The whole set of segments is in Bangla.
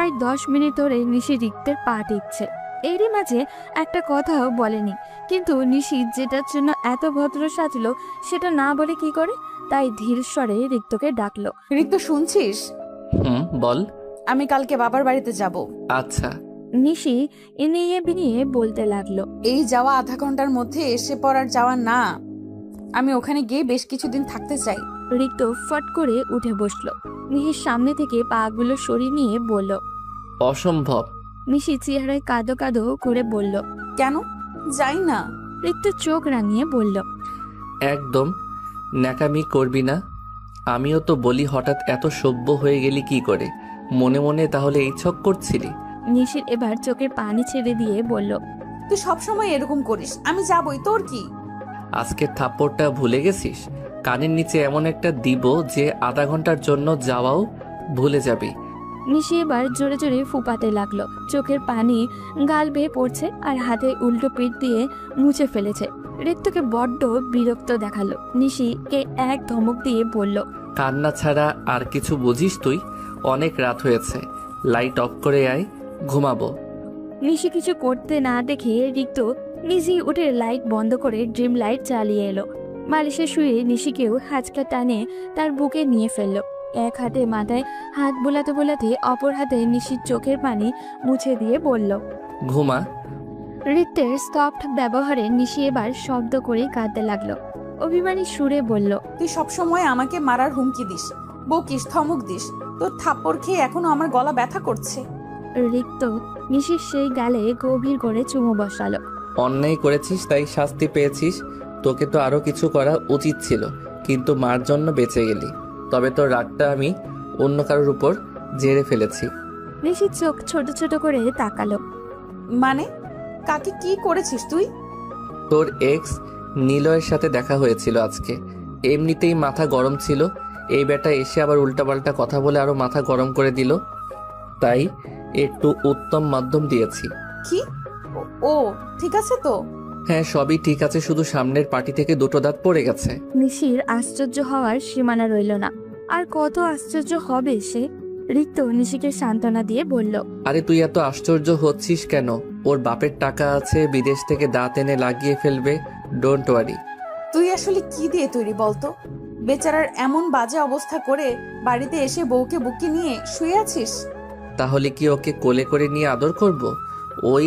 প্রায় 10 মিনিট ধরে নিশি রিক্তের পা টিপছে। এরই মাঝে একটা কথাও বলেনি, কিন্তু নিশি যেটার জন্য এত ভদ্র সাজলো সেটা না বলে কি করে, তাই ধীর স্বরে রিক্তকে ডাকলো। রিক্ত, শুনছিস? বল। আমি কালকে বাবার বাড়িতে যাব। আচ্ছা। নিশি ইনিয়ে বিনিয়ে বলতে লাগলো। এই যাওয়া আধা ঘন্টার মধ্যে এসে পড়ার যাওয়া না, আমি ওখানে গিয়ে বেশ কিছুদিন থাকতে চাই। রিক্ত ফট করে উঠে বসলো। নিশির সামনে থেকে পাগুলো সরিয়ে নিয়ে বলল। অসম্ভব। নিশি চেহারায় কাঁদো কাঁদো করে বলল। কেন? যাই না। রিক্ত চোখ রাঙিয়ে বলল। একদম ন্যাকামি করবি না। আমিও তো বলি হঠাৎ এত সভ্য হয়ে গেলি কি করে? মনে মনে তাহলে এই ছক করছিলি? নিশির এবার চোখের পানি ছেড়ে দিয়ে বলল। তুই সবসময় এরকম করিস, আমি যাবই, তোর কি? আজকের থাপ্পড়টা ভুলে গেছিস? কানের নিচে এমন একটা দিব যে আধা ঘন্টার জন্য যাওয়াও ভুলে যাবি। নিশি এবার জোরে জোরে ফুপাতে লাগলো। চোখের পানি গাল বেয়ে পড়ছে আর হাতে উল্টো পিঠ দিয়ে মুছে ফেলেছে। রিক্তকে বড্ড বিরক্ত দেখালো। নিশিকে এক ধমক দিয়ে বলল। কান্না ছাড়া আর কিছু বুঝিস তুই? অনেক রাত হয়েছে, লাইট অফ করে আয়, ঘুমাবো। নিশি কিছু করতে না দেখে রিক্ত নিজেই উঠে লাইট বন্ধ করে ড্রিম লাইট চালিয়ে এলো। বালিশে শুয়ে নিশিকেও হাঁচকা টানে তার বুকে নিয়ে ফেললো। এক হাতে মাথায় হাত বোলাতে বোলাতে অপর হাতে নিশির চোখের পানি মুছে দিয়ে বলল। ঘুমা। রিক্তের সফট ব্যবহারে নিশি এবার শব্দ করে কাঁদতে লাগলো। অভিমানী সুরে বলল। তুই সবসময় আমাকে মারার হুমকি দিস, বকিস, ধমক দিস। তোর থাপ্পড় খেয়ে এখনো আমার গলা ব্যথা করছে। রিক্ত নিশির সেই গালে গভীর করে চুমু বসালো। অন্যায় করেছিস তাই শাস্তি পেয়েছিস। তোকে তো আরো কিছু করা উচিত ছিল, কিন্তু মার জন্য বেঁচে গেলি। তবে তোর রাগটা আমি অন্য কারোর উপর ঝেড়ে ফেলেছি। নিশির চোখ ছোট ছোট করে তাকালো। মানে? কাকে কি করেছিস তুই? তোর এক্স নিলয়ের সাথে দেখা হয়েছিল আজকে। এমনিতেই মাথা গরম ছিল, এই বেটা এসে আবার উল্টাপাল্টা কথা বলে আরো মাথা গরম করে দিল, তাই একটু উত্তম মাধ্যম দিয়েছি। কি? ও ঠিক আছে তো? হ্যাঁ, সবই ঠিক আছে, শুধু সামনের পাটি থেকে দুটো দাঁত পড়ে গেছে। নিশির আশ্চর্য হওয়ার সীমানা রইল না। আর কত আশ্চর্য হবে সে। রিক্ত নিশিকে সান্ত্বনা দিয়ে বলল। আরে তুই এত আশ্চর্য হচ্ছিস কেন? ওর বাপের টাকা আছে, বিদেশ থেকে দাঁত এনে লাগিয়ে ফেলবে, ডোন্ট ওয়ারি। তুই আসলে কি দিয়ে তৈরি বলতো? বেচারার এমন বাজে অবস্থা করে বাড়িতে এসে বউকে বুকে নিয়ে শুয়ে আছিস। তাহলে কি ওকে কোলে করে নিয়ে আদর করব? ওই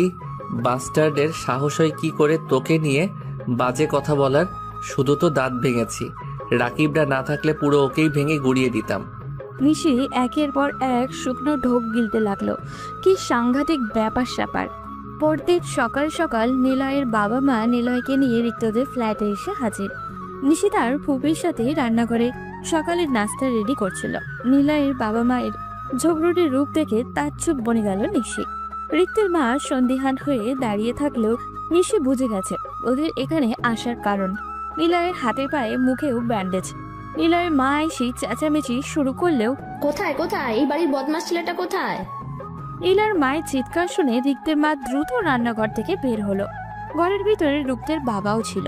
বাস্টার্ডের সাহস হয় কি করে তোকে নিয়ে বাজে কথা বলার? শুধু তো দাঁত ভেঙেছি, রাকিবরা না থাকলে পুরো ওকেই ভেঙে গুড়িয়ে দিতাম। নিশি একের পর এক শুকনো ঢোক গিলতে লাগলো। কি সাংঘাতিক ব্যাপার স্যাপার। পরদিন সকাল সকাল নিলয়ের বাবা মা নিলয়কে নিয়ে রিক্তদের ফ্ল্যাটে এসে হাজির। নিশি তার ফুপির সাথে রান্নাঘরে সকালের নাস্তা রেডি করছিল। নিলয়ের বাবা মায়ের ঝগড়ুটির রূপ দেখে তার চুপ বনে গেল নিশি। রিক্তের মা সন্দিহান হয়ে দাঁড়িয়ে থাকলেও নিশি বুঝে গেছে ওদের এখানে আসার কারণ। নিলয়ের হাতে পায়ে মুখেও ব্যান্ডেজ। নিলয়ের মা এসে চেঁচামেচি শুরু করলেও কোথায় কোথায় এই বাড়ির বদমাস ছেলেটা কোথায়? নীলার মায়ের চিৎকার শুনে রিক্তের মা দ্রুত রান্নাঘর থেকে বের হলো। ঘরের ভিতরে রিক্তের বাবাও ছিল,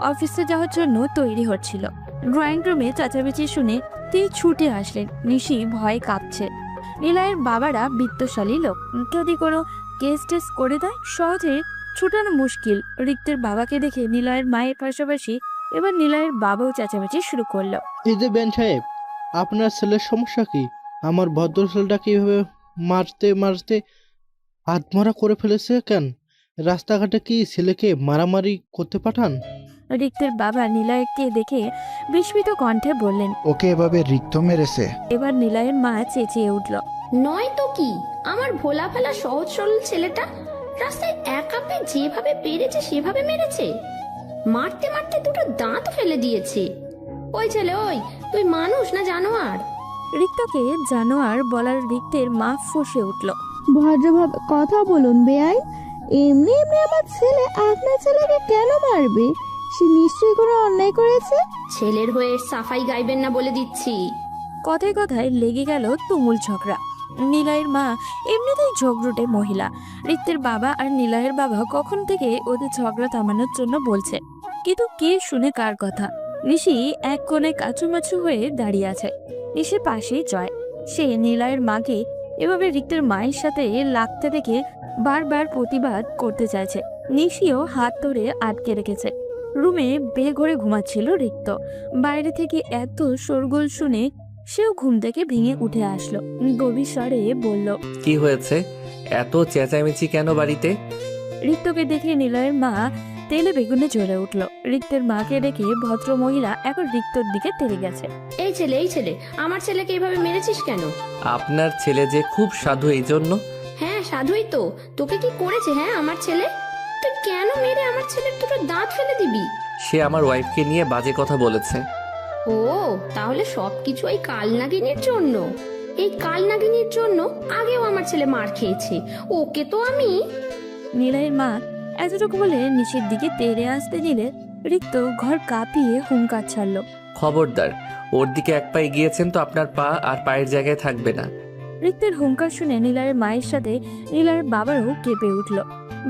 অফিসে যাওয়ার জন্য তৈরি হচ্ছিল। ড্রয়িং রুমে চেঁচামেচি শুনে তিনি ছুটে আসলেন। নিশি ভয়ে কাঁপছে। নিলয়ের বাবারা বিত্তশালী লোক, যদি কোনো কেস টেস করে দেয় সহজে ছুটানো মুশকিল। রিক্তের বাবাকে দেখে নিলয়ের মায়ের পাশাপাশি এবার নিলয়ের বাবাও চেঁচামেচি শুরু করলো। এই যে বেন সাহেব, আপনার ছেলের সমস্যা কি? আমার ভদ্র ছেলেটা কিভাবে মারতে মারতে আধমরা করে ফেলেছে কেন? রাস্তাঘাটে কি ছেলেকে মারামারি করতে পাঠান? রিক্তের বাবা নিলয়কে দেখে বিস্মিত কণ্ঠে বললেন। ওকে এভাবে রিক্ত মেরেছে? এবার নিলয়ের মা চেঁচিয়ে উঠল। নয় তো কি, আমার ভোলা ফেলা সহজ সরল ছেলেটা রাস্তায় একা পেয়ে যেভাবে পেরেছে সেভাবে মেরেছে। মারতে মারতে দুটো দাঁত ফেলে দিয়েছে। ওই ছেলে, ওই তুই মানুষ না জানোয়ার? রিক্তকে জানোয়ার বলার রিক্তের মা ফুঁসে উঠল। ভদ্রভাবে কথা বলুন বেআইন। এমনি এমনি আমার ছেলে আপনার ছেলেকে কেন মারবে? সে নিশ্চয়ই কোনো অন্যায় করেছে। ছেলের হয়ে সাফাই গাইবেন না বলে দিচ্ছি। কথায় কথায় লেগে গেল তুমুল ঝগড়া। নিলয়ের মা এমনিতেই ঝগড়ুটে মহিলা। রিক্তের বাবা আর নিলয়ের বাবা কখন থেকে ওদের ঝগড়া থামানোর জন্য বলছে, কিন্তু কে শুনে কার কথা। নিশি এক কোণে কাচুমাচু হয়ে দাঁড়িয়ে আছে। নিশির পাশেই জয়। সে নিলয়ের মাকে এভাবে রিক্তের মায়ের সাথে লাগতে দেখে বারবার প্রতিবাদ করতে চাইছে। নিশিও হাত ধরে আটকে রেখেছে। রুমে বেঘরে ঘুমাচ্ছিল রিক্ত। বাইরে থেকে এত শোরগোল শুনে সেও ঘুম থেকে ভেঙে উঠে আসলো। গভীর স্বরে বলল, কি হয়েছে? এত চেঁচামেচি কেন বাড়িতে? রিক্তকে দেখে নিলয়ের মা তেলে বেগুনে জ্বলে উঠল। রিক্তের মাকে দেখে ভদ্র মহিলা এখন রিক্তর দিকে তেড়ে গেছে। এই ছেলে আমার ছেলেকে এইভাবে মেরেছিস কেন? আপনার ছেলে যে খুব সাধু, এই জন্য। হ্যাঁ সাধুই তো। তোকে কি করেছে হ্যাঁ আমার ছেলে? তুই কেন মেরে আমার ছেলের দুটো দাঁত ফেলে দিবি? সে আমার ওয়াইফকে নিয়ে বাজে কথা বলেছে। ও তাহলে সবকিছু এই কালনাগিনীর জন্য? এই কালনাগিনীর জন্য আগেও আমার ছেলে মার খেয়েছে। ওকে তো আমি। নিলয়ের মা এতটুকু বলে নিচের দিকে তেড়ে আসতে নিলে রিক্ত ঘর কাঁপিয়ে হুঙ্কার ছাড়লো। খবরদার, ওর দিকে এক পা এগিয়েছেন তো আপনার পা আর পায়ের জায়গায় থাকবে না। রিক্তের হুঙ্কার শুনে নিলয়ের মায়ের সাথে নিলয়ের বাবারও কেঁপে উঠল।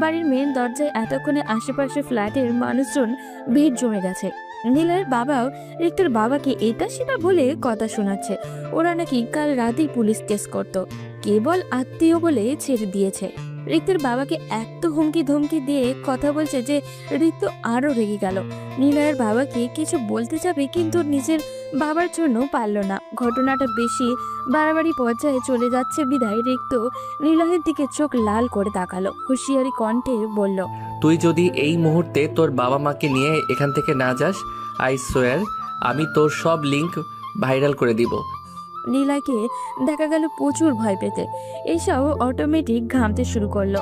বাড়ির মেন দরজায় এতক্ষণে আশেপাশে ফ্ল্যাটের মানুষজন ভিড় জমে গেছে। নিলয়ের বাবাও রিক্তের বাবাকে এটা সেটা বলে কথা শোনাচ্ছে। ওরা নাকি কাল রাতেই পুলিশ কেস করত, কেবল আত্মীয় বলে ছেড়ে দিয়েছে। রিক্তের বাবাকে এত হুমকি ধমকি দিয়ে কথা বলছে যে রিক্ত আরো রেগে গেল। নিলয়ের বাবাকে কিছু বলতে যাবে কিন্তু নিজের বাবার জন্য পারল না। ঘটনাটা বেশি বাড়াবাড়ি পর্যায়ে চলে যাচ্ছে বিধায় রিক্ত নিলয়ের দিকে চোখ লাল করে তাকালো। হুঁশিয়ারি কণ্ঠে বলল, তুই যদি এই মুহূর্তে তোর বাবা মাকে নিয়ে এখান থেকে না যাস, আই সোয়ার আমি তোর সব লিংক ভাইরাল করে দিব। নীলাকে দেখা গেল প্রচুর ভয় পেতে। এইসব অটোমেটিক ঘামতে শুরু করলো।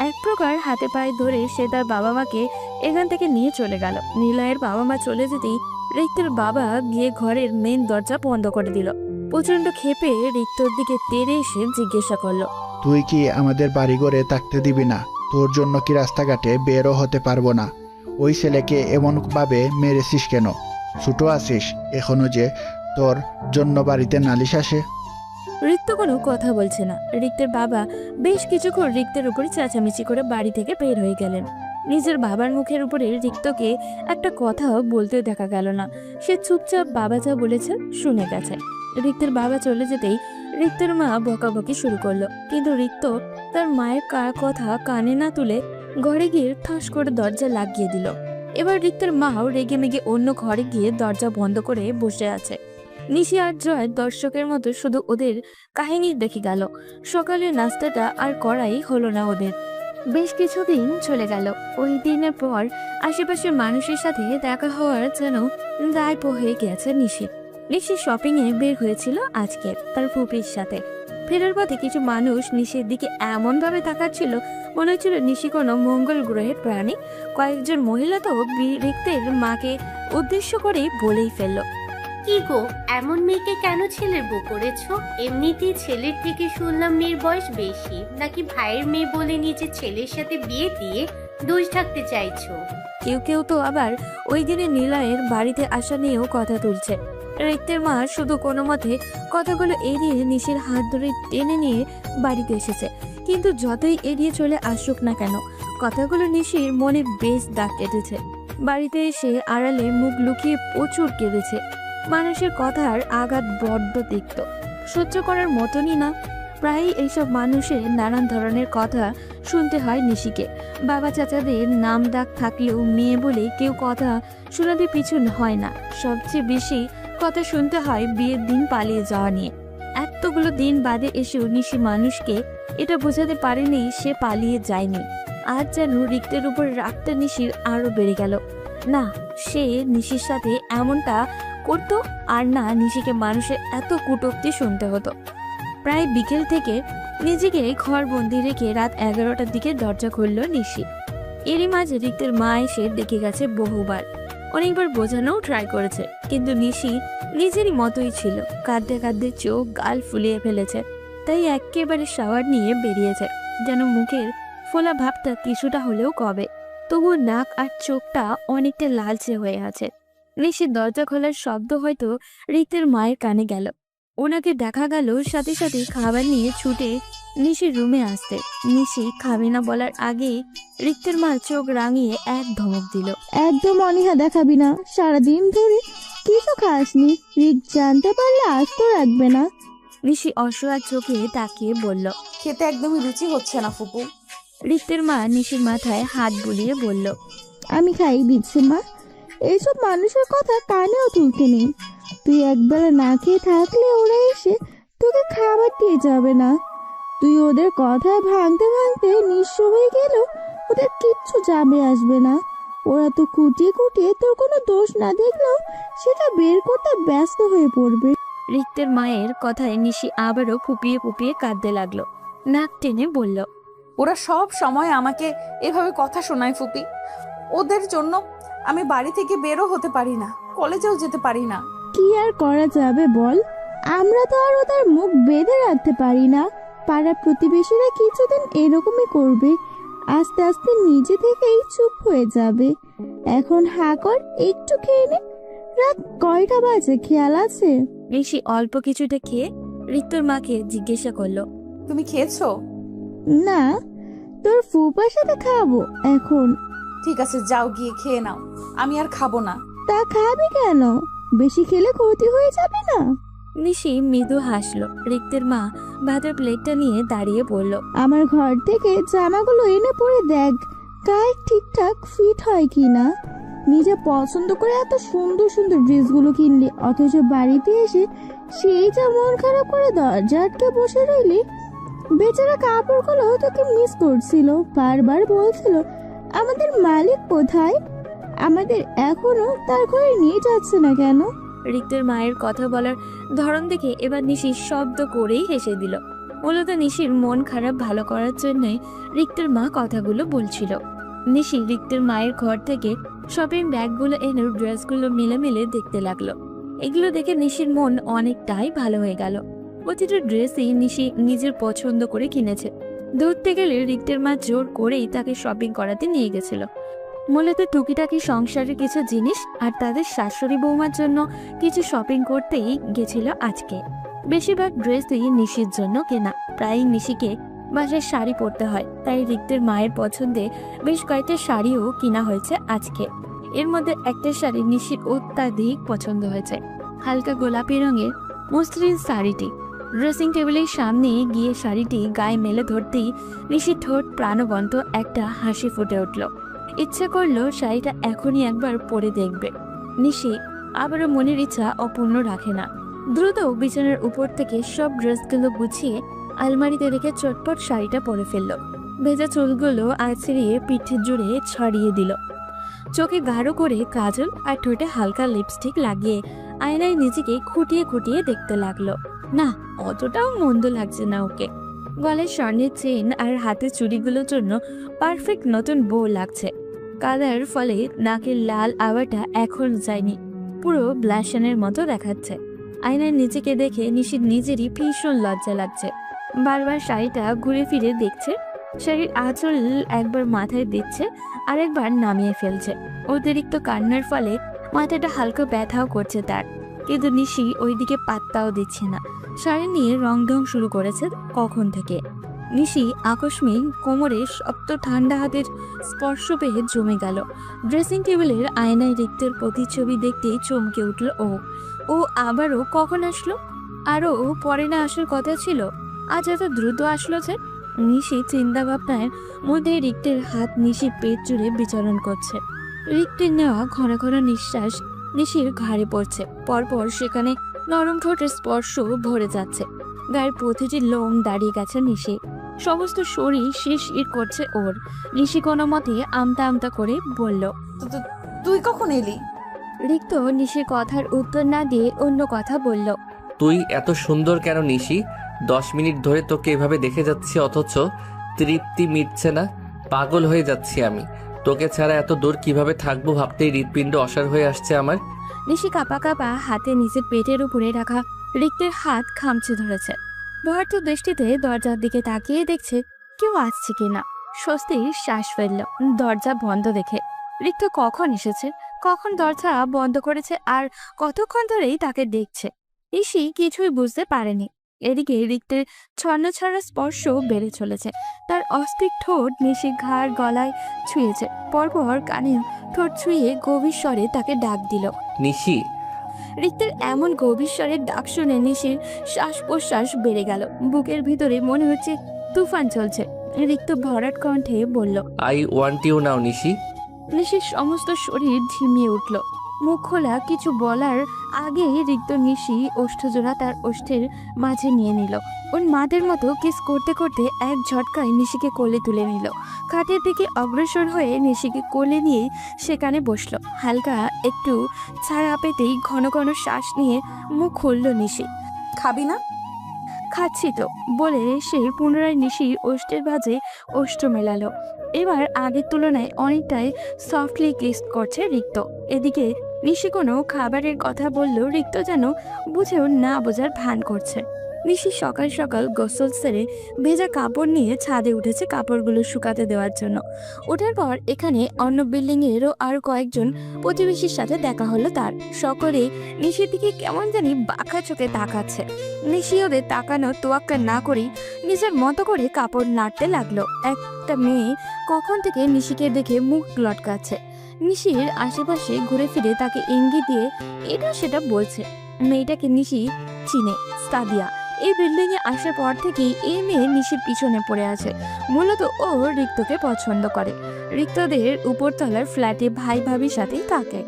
এক প্রকার হাতে পায়ে ধরে সে তার বাবা মাকে এখান থেকে নিয়ে চলে গেল। নিলয়ের বাবা মা চলে যেতেই রিক্তের বাবা গিয়ে ঘরের মেন দরজা বন্ধ করে দিল। প্রচন্ড ক্ষেপে রিক্তর দিকে তেড়ে এসে জিজ্ঞাসা করলো, তুই কি আমাদের বাড়িঘরে থাকতে দিবি না? তোর জন্য কি রাস্তাঘাটে বেরও হতে পারবো না? ওই ছেলেকে এমনভাবে মেরেছিস কেন? ছোট আছিস এখনো যে তোর জন্য বাড়িতে নালিশ আসে? রিক্ত কোনো কথা বলছে না। রিক্তের বাবা বেশ কিছুক্ষণ রিক্তের উপরে চেঁচামেচি করে বাড়ি থেকে বের হয়ে গেলেন। নিজের বাবার মুখের উপরে রিক্তকে একটা কথাও বলতে দেখা গেল না। সে চুপচাপ বাবা যা বলেছে শুনে গেছে। রিক্তের বাবা চলে যেতেই রিক্তের মা বকাবকি শুরু করলো, কিন্তু রিক্ত তার মায়ের কথা কানে না তুলে ঘরে গিয়ে ঠাস করে দরজা লাগিয়ে দিল। এবার রিক্তের মাও রেগে মেগে অন্য ঘরে গিয়ে দরজা বন্ধ করে বসে আছে। নিশি আর জয় দর্শকের মতো শুধু ওদের কাহিনী দেখে গেল। সকালের নাস্তাটা আর করাই হলো না ওদের। বেশ কিছুদিন চলে গেল। ওই দিনের পর আশেপাশের মানুষের সাথে দেখা হওয়ার যেন দায় হয়ে গেছে নিশির। নিশি শপিং এ বের হয়েছিল আজকে তার ফুপির সাথে। ফেরার পথে কিছু মানুষ নিশির দিকে এমন ভাবে তাকাচ্ছিল মনে হচ্ছিল নিশি কোনো মঙ্গল গ্রহের প্রাণী। কয়েকজন মহিলা তো রিক্তের মাকে উদ্দেশ্য করে বলেই ফেললো, কি গো, এমন মেয়েকে কেন ছেলের বউ করেছো? এমনিতেই ছেলের থেকে শুনলাম মেয়ের বয়স বেশি, নাকি ভাইয়ের মেয়ে বলে নিজের ছেলের সাথে বিয়ে দিয়ে দোষ ঢাকতে চাইছো? কেউ কেউ তো আবার ওই দিনে নিলয়ের বাড়িতে আসা নিয়েও কথা তুলছে। রিক্তের মা শুধু কোনো মতে কথাগুলো এড়িয়ে নিশির হাত ধরে টেনে নিয়ে বাড়িতে এসেছে। কিন্তু যতই এড়িয়ে চলে আসুক না কেন, কথাগুলো নিশির মনে বেশ দাগ কেটেছে। বাড়িতে এসে আড়ালে মুখ লুকিয়ে প্রচুর কেঁদেছে। মানুষের কথার আঘাত বড্ড তিক্ত, সহ্য করার মতনই না। প্রায়ই এইসব মানুষের নানান ধরনের কথা শুনতে হয় নিশিকে। বাবা চাচাদের নাম ডাক থাকলেও মেয়ে বলে কেউ কথা শোনাতে পিছু হয় না। সবচেয়ে বেশি কথা শুনতে হয় বিয়ের দিন পালিয়ে যাওয়া নিয়ে। এতগুলো দিন বাদে এসেও নিশি মানুষকে এটা বোঝাতে পারেনি সে পালিয়ে যায়নি। আজ যেন রিক্তের উপর রাগটা নিশির আরো বেড়ে গেল। না, সে নিশির সাথে এমনটা করতো, আর না নিশিকে মানুষের এত কটূক্তি শুনতে হতো। প্রায় বিকেল থেকে নিজেকে ঘর বন্দি রেখে রাত 11টার দিকে দরজা খুলল নিশি। এরই মাঝে রিক্তের মা এসে দেখে গেছে বহুবার, অনেকবার বোঝানোও ট্রাই করেছে, কিন্তু নিশি নিজেরই মতোই ছিল। কাঁদতে কাঁদতে চোখ গাল ফুলিয়ে ফেলেছে, তাই একেবারে শাওয়ার নিয়ে বেরিয়েছে, যেন মুখের ফোলা ভাবটা কিছুটা হলেও কবে। তবুও নাক আর চোখটা অনেকটা লালচে হয়ে আছে। নিশির দরজা খোলার শব্দ হয়তো রিক্তের মায়ের কানে গেল। ওনাকে দেখা গেল সাথে সাথে খাবার নিয়ে ছুটে নিশির রুমে আসতে। নিশি খাবে না বলার আগে রিক্তের মা চোখ রাঙিয়ে এক ধমক দিল, একদম অনীহা দেখাবি না। সারাদিন ধরে কিছু খাসনি, রিক জানতে পারলে আস্ত রাখবে না। নিশি অসহায় চোখে তাকিয়ে বলল। খেতে একদমই রুচি হচ্ছে না ফুপু। রিক্তের মা নিশির মাথায় হাত বুলিয়ে বলল। আমি খাই দিচ্ছি মা, এইসব মানুষের কথা কানেও তুলতে নেই। তুই একবেলা না খেয়ে থাকলে ওরা এসে তোকে খাবার দিয়ে যাবে না। তুই ওদের কথায় ভাঙতে ভাঙতে নিঃস্ব হয়ে গেলেও ওদের কিচ্ছু যাবে আসবে না। ওরা তো কুটিয়ে কুটিয়ে তোর কোনো দোষ না দেখলেও সেটা বের করতে ব্যস্ত হয়ে পড়বে। রিক্তের মায়ের কথায় নিশি আবারও ফুপিয়ে ফুপিয়ে কাঁদতে লাগলো। নাক টেনে বলল। ওরা সব সময় আমাকে এভাবে কথা শোনায় ফুপি। ওদের জন্য আমি বাড়ি থেকে বেরও হতে পারি না, কলেজেও যেতে পারি না। কি আর করা যাবে বল, আমরা তো আর ওদের মুখ বেঁধে রাখতে পারি না। পাড়ার প্রতিবেশীরা কিছুদিন এরকমই করবে, আস্তে আস্তে নিজে থেকেই চুপ হয়ে যাবে। এখন হা কর, একটু খেয়ে নে। রাত কয়টা বাজে খেয়াল আছে? নিশি অল্প কিছুটা খেয়ে রিক্তর মাকে জিজ্ঞাসা করলো। তুমি খেয়েছো? না, তোর ফুপার সাথে খাবো এখন। ঠিক আছে, যাও গিয়ে খেয়ে নাও, আমি আর খাবো না। তা খাবি কেন? বেশি খেলে ক্ষতি হয়ে যাবে না? নিশি মৃদু হাসলো। রিক্তের মা ভাতের প্লেটটা নিয়ে দাঁড়িয়ে বলল। আমার ঘর থেকে জামাগুলো এনে পরে দেখ, গায়ে ঠিকঠাক ফিট হয় কিনা। নিজে পছন্দ করে এত সুন্দর সুন্দর ড্রেসগুলো কিনলি, অথচ বাড়িতে এসে সেই যা মন খারাপ করে দরজা আটকে বসে রইলি। বেচারা কাপড়গুলো তোকে মিস করছিল, বারবার বলছিল আমাদের মালিক কোথায়, আমাদের এখনো তার ঘরে নিয়ে যাচ্ছে না কেন। রিক্তের মায়ের কথা বলার ধরন দেখে এবার নিশি শব্দ করেই হেসে দিল। মূলত নিশির মন খারাপ ভালো করার জন্যই রিক্তের মা কথাগুলো বলছিল। নিশি রিক্তের মায়ের ঘর থেকে শপিং ব্যাগগুলো এনে ড্রেসগুলো মিলে মিলে দেখতে লাগলো। এগুলো দেখে নিশির মন অনেকটাই ভালো হয়ে গেল। প্রতিটা ড্রেসই নিশি নিজের পছন্দ করে কিনেছে। ধরতে গেলে রিক্তের মা জোর করেই তাকে শপিং করাতে নিয়ে গেছিল। মূলত টুকিটাকি সংসারের কিছু জিনিস আর তাদের শাশুড়ি বৌমার জন্য কিছু শপিং করতেই গেছিল আজকে। বেশিরভাগ ড্রেসই নিশির জন্য কেনা। প্রায় নিশিকে বাসায় শাড়ি পরতে হয়, তাই রিক্তের মায়ের পছন্দে বেশ কয়েকটা শাড়িও কিনা হয়েছে আজকে। এর মধ্যে একটা শাড়ি নিশির অত্যাধিক পছন্দ হয়েছে, হালকা গোলাপি রঙের মসলিন শাড়িটি। ড্রেসিং টেবিলের সামনে গিয়ে শাড়িটি গায়ে মেলে ধরতেই নিশির ঠোঁট প্রাণবন্ত একটা হাসি ফুটে উঠল। ইচ্ছা করলো শাড়িটা এখনই একবার পরে দেখবে। নিশি আবারও মনের ইচ্ছা অপূর্ণ রাখে না। দ্রুত বিছানার উপর থেকে সব ড্রেসগুলো গুছিয়ে আলমারিতে রেখে চটপট শাড়িটা পরে ফেলল। ভেজা চুলগুলো আছড়িয়ে পিঠে জুড়ে ছড়িয়ে দিল। চোখে গাঢ় করে কাজল আর ঠোঁটে হালকা লিপস্টিক লাগিয়ে আয়নায় নিজেকে খুঁটিয়ে খুঁটিয়ে দেখতে লাগলো। না, অতটাও মন্দ লাগছে না ওকে। গলায় স্বর্ণের চেন আর হাতের চুড়িগুলোর জন্য পারফেক্ট নতুন বউ লাগছে। কালার ফলে নাকের লাল আওয়াটা এখন যায়নি, পুরো ব্লাশনের মতো দেখাচ্ছে। আয়নায় নিজেকে দেখে নিশির নিজেরই ভীষণ লজ্জা লাগছে। বারবার শাড়িটা ঘুরে ফিরে দেখছে, শাড়ির আঁচল একবার মাথায় দিচ্ছে আর একবার নামিয়ে ফেলছে। অতিরিক্ত কান্নার ফলে মাথাটা হালকা ব্যথাও করছে তার, কিন্তু নিশি ওইদিকে পাত্তাও দিচ্ছে না। শাড়ি নিয়ে রং ঢং শুরু করেছে কখন থেকে। নিশি আকস্মিক কোমরে শক্ত ঠান্ডা হাতের স্পর্শ পেয়ে জমে গেল। ড্রেসিং টেবিলের আয়নায় রিক্তের প্রতিচ্ছবি দেখতেই চমকে উঠল ও আবারও কখন আসলো? আরও পরে না আসার কথা ছিল, আজ এত দ্রুত আসলো যে? নিশি চিন্তা ভাবনার মধ্যে রিক্তের হাত নিশির পেট জুড়ে বিচরণ করছে। রিক্তের নেওয়া ঘন ঘন নিঃশ্বাস নিশির ঘাড়ে পড়ছে, পরপর সেখানে নরম ঠোঁটের স্পর্শ ভরে যাচ্ছে। গায়ের প্রতিটি লোম দাঁড়িয়ে গেছে নিশি, সমস্ত শরীর শিরশির করছে ওর। নিশি কোনো মতে আমতা আমতা করে বলল, তুই কখন এলি? রিক্ত নিশির কথার উত্তর না দিয়ে অন্য কথা বলল। তুই এত সুন্দর কেন নিশি? 10 মিনিট ধরে তোকে এভাবে দেখে যাচ্ছি, অথচ তৃপ্তি মিটছে না। পাগল হয়ে যাচ্ছি আমি। তোকে ছাড়া এত দূর কিভাবে থাকবো ভাবতেই হৃৎপিণ্ড অসাড় হয়ে আসছে আমার। নিশি কাঁপা কাঁপা হাতে নিজের পেটের উপরে রাখা রিক্তের হাত খামচে ধরেছে। ভয়ার্থ দৃষ্টিতে দরজার দিকে তাকিয়ে দেখছে কেউ আসছে কিনা। স্বস্তির শ্বাস ফেলল দরজা বন্ধ দেখে। রিক্ত কখন এসেছে, কখন দরজা বন্ধ করেছে আর কতক্ষণ ধরেই তাকে দেখছে, নিশি কিছুই বুঝতে পারেনি। এদিকে রিক্তের ছন্নছাড়া স্পর্শ বেড়ে চলেছে। তার অস্থির ঠোঁট নিশি ঘাড় গলায় ছুঁয়েছে, পরপর কানে ঠোঁট ছুঁয়ে গভীর স্বরে তাকে ডাক দিল। নিশি। রিক্তের এমন গভীর স্বরের ডাক শুনে নিশির শ্বাস প্রশ্বাস বেড়ে গেল। বুকের ভিতরে মনে হচ্ছে তুফান চলছে। রিক্ত ভরাট কণ্ঠে বলল, আই ওয়ান্ট ইউ নাও নিশি। নিশির সমস্ত শরীর ঝিমিয়ে উঠল। মুখ খোলা কিছু বলার আগেই রিক্ত নিশি ওষ্ঠজোড়া তার ওষ্ঠের মাঝে নিয়ে নিল। ওর মাদের মতো কিস করতে করতে এক ঝটকায় নিশিকে কোলে তুলে নিল। খাটের দিকে অগ্রসর হয়ে নিশিকে কোলে নিয়ে সেখানে বসলো। হালকা একটু ছাড়া পেতেই ঘন ঘন শ্বাস নিয়ে মুখ খুলল নিশি। খাবি না? খাচ্ছি তো বলে সে পুনরায় নিশির ওষ্ঠের ভাঁজে ওষ্ঠ মেলালো। এবার আগের তুলনায় অনেকটাই সফটলি কিস করছে রিক্ত। এদিকে নিশি কোনো খাবারের কথা বললেও রিক্ত যেন বুঝেও না বোঝার ভান করছে। নিশি সকাল সকাল গোসল সেরে ভেজা কাপড় নিয়ে ছাদে উঠেছে কাপড়গুলো শুকাতে দেওয়ার জন্য। ওঠার পর এখানে অন্য বিল্ডিংয়েরও আরও কয়েকজন প্রতিবেশীর সাথে দেখা হলো তার। সকলে নিশির দিকে কেমন জানি বাঁকা চোখে তাকাচ্ছে। নিশি ওদের তাকানো তোয়াক্কা না করেই নিজের মতো করে কাপড় নাড়তে লাগলো। একটা মেয়ে কখন থেকে নিশিকে দেখে মুখ লটকাচ্ছে। নিশির আশেপাশে ঘুরে ফিরে তাকে ইঙ্গিত দিয়ে এটা সেটা বলছে। মেয়েটাকে নিশি চিনে, সাদিয়া। এই বিল্ডিং এ আসার পর থেকেই এই মেয়ে নিশির পিছনে পড়ে আছে। মূলত ও রিক্তকে পছন্দ করে। রিক্তদের উপরতলার ফ্ল্যাটে ভাই ভাবির সাথেই থাকে।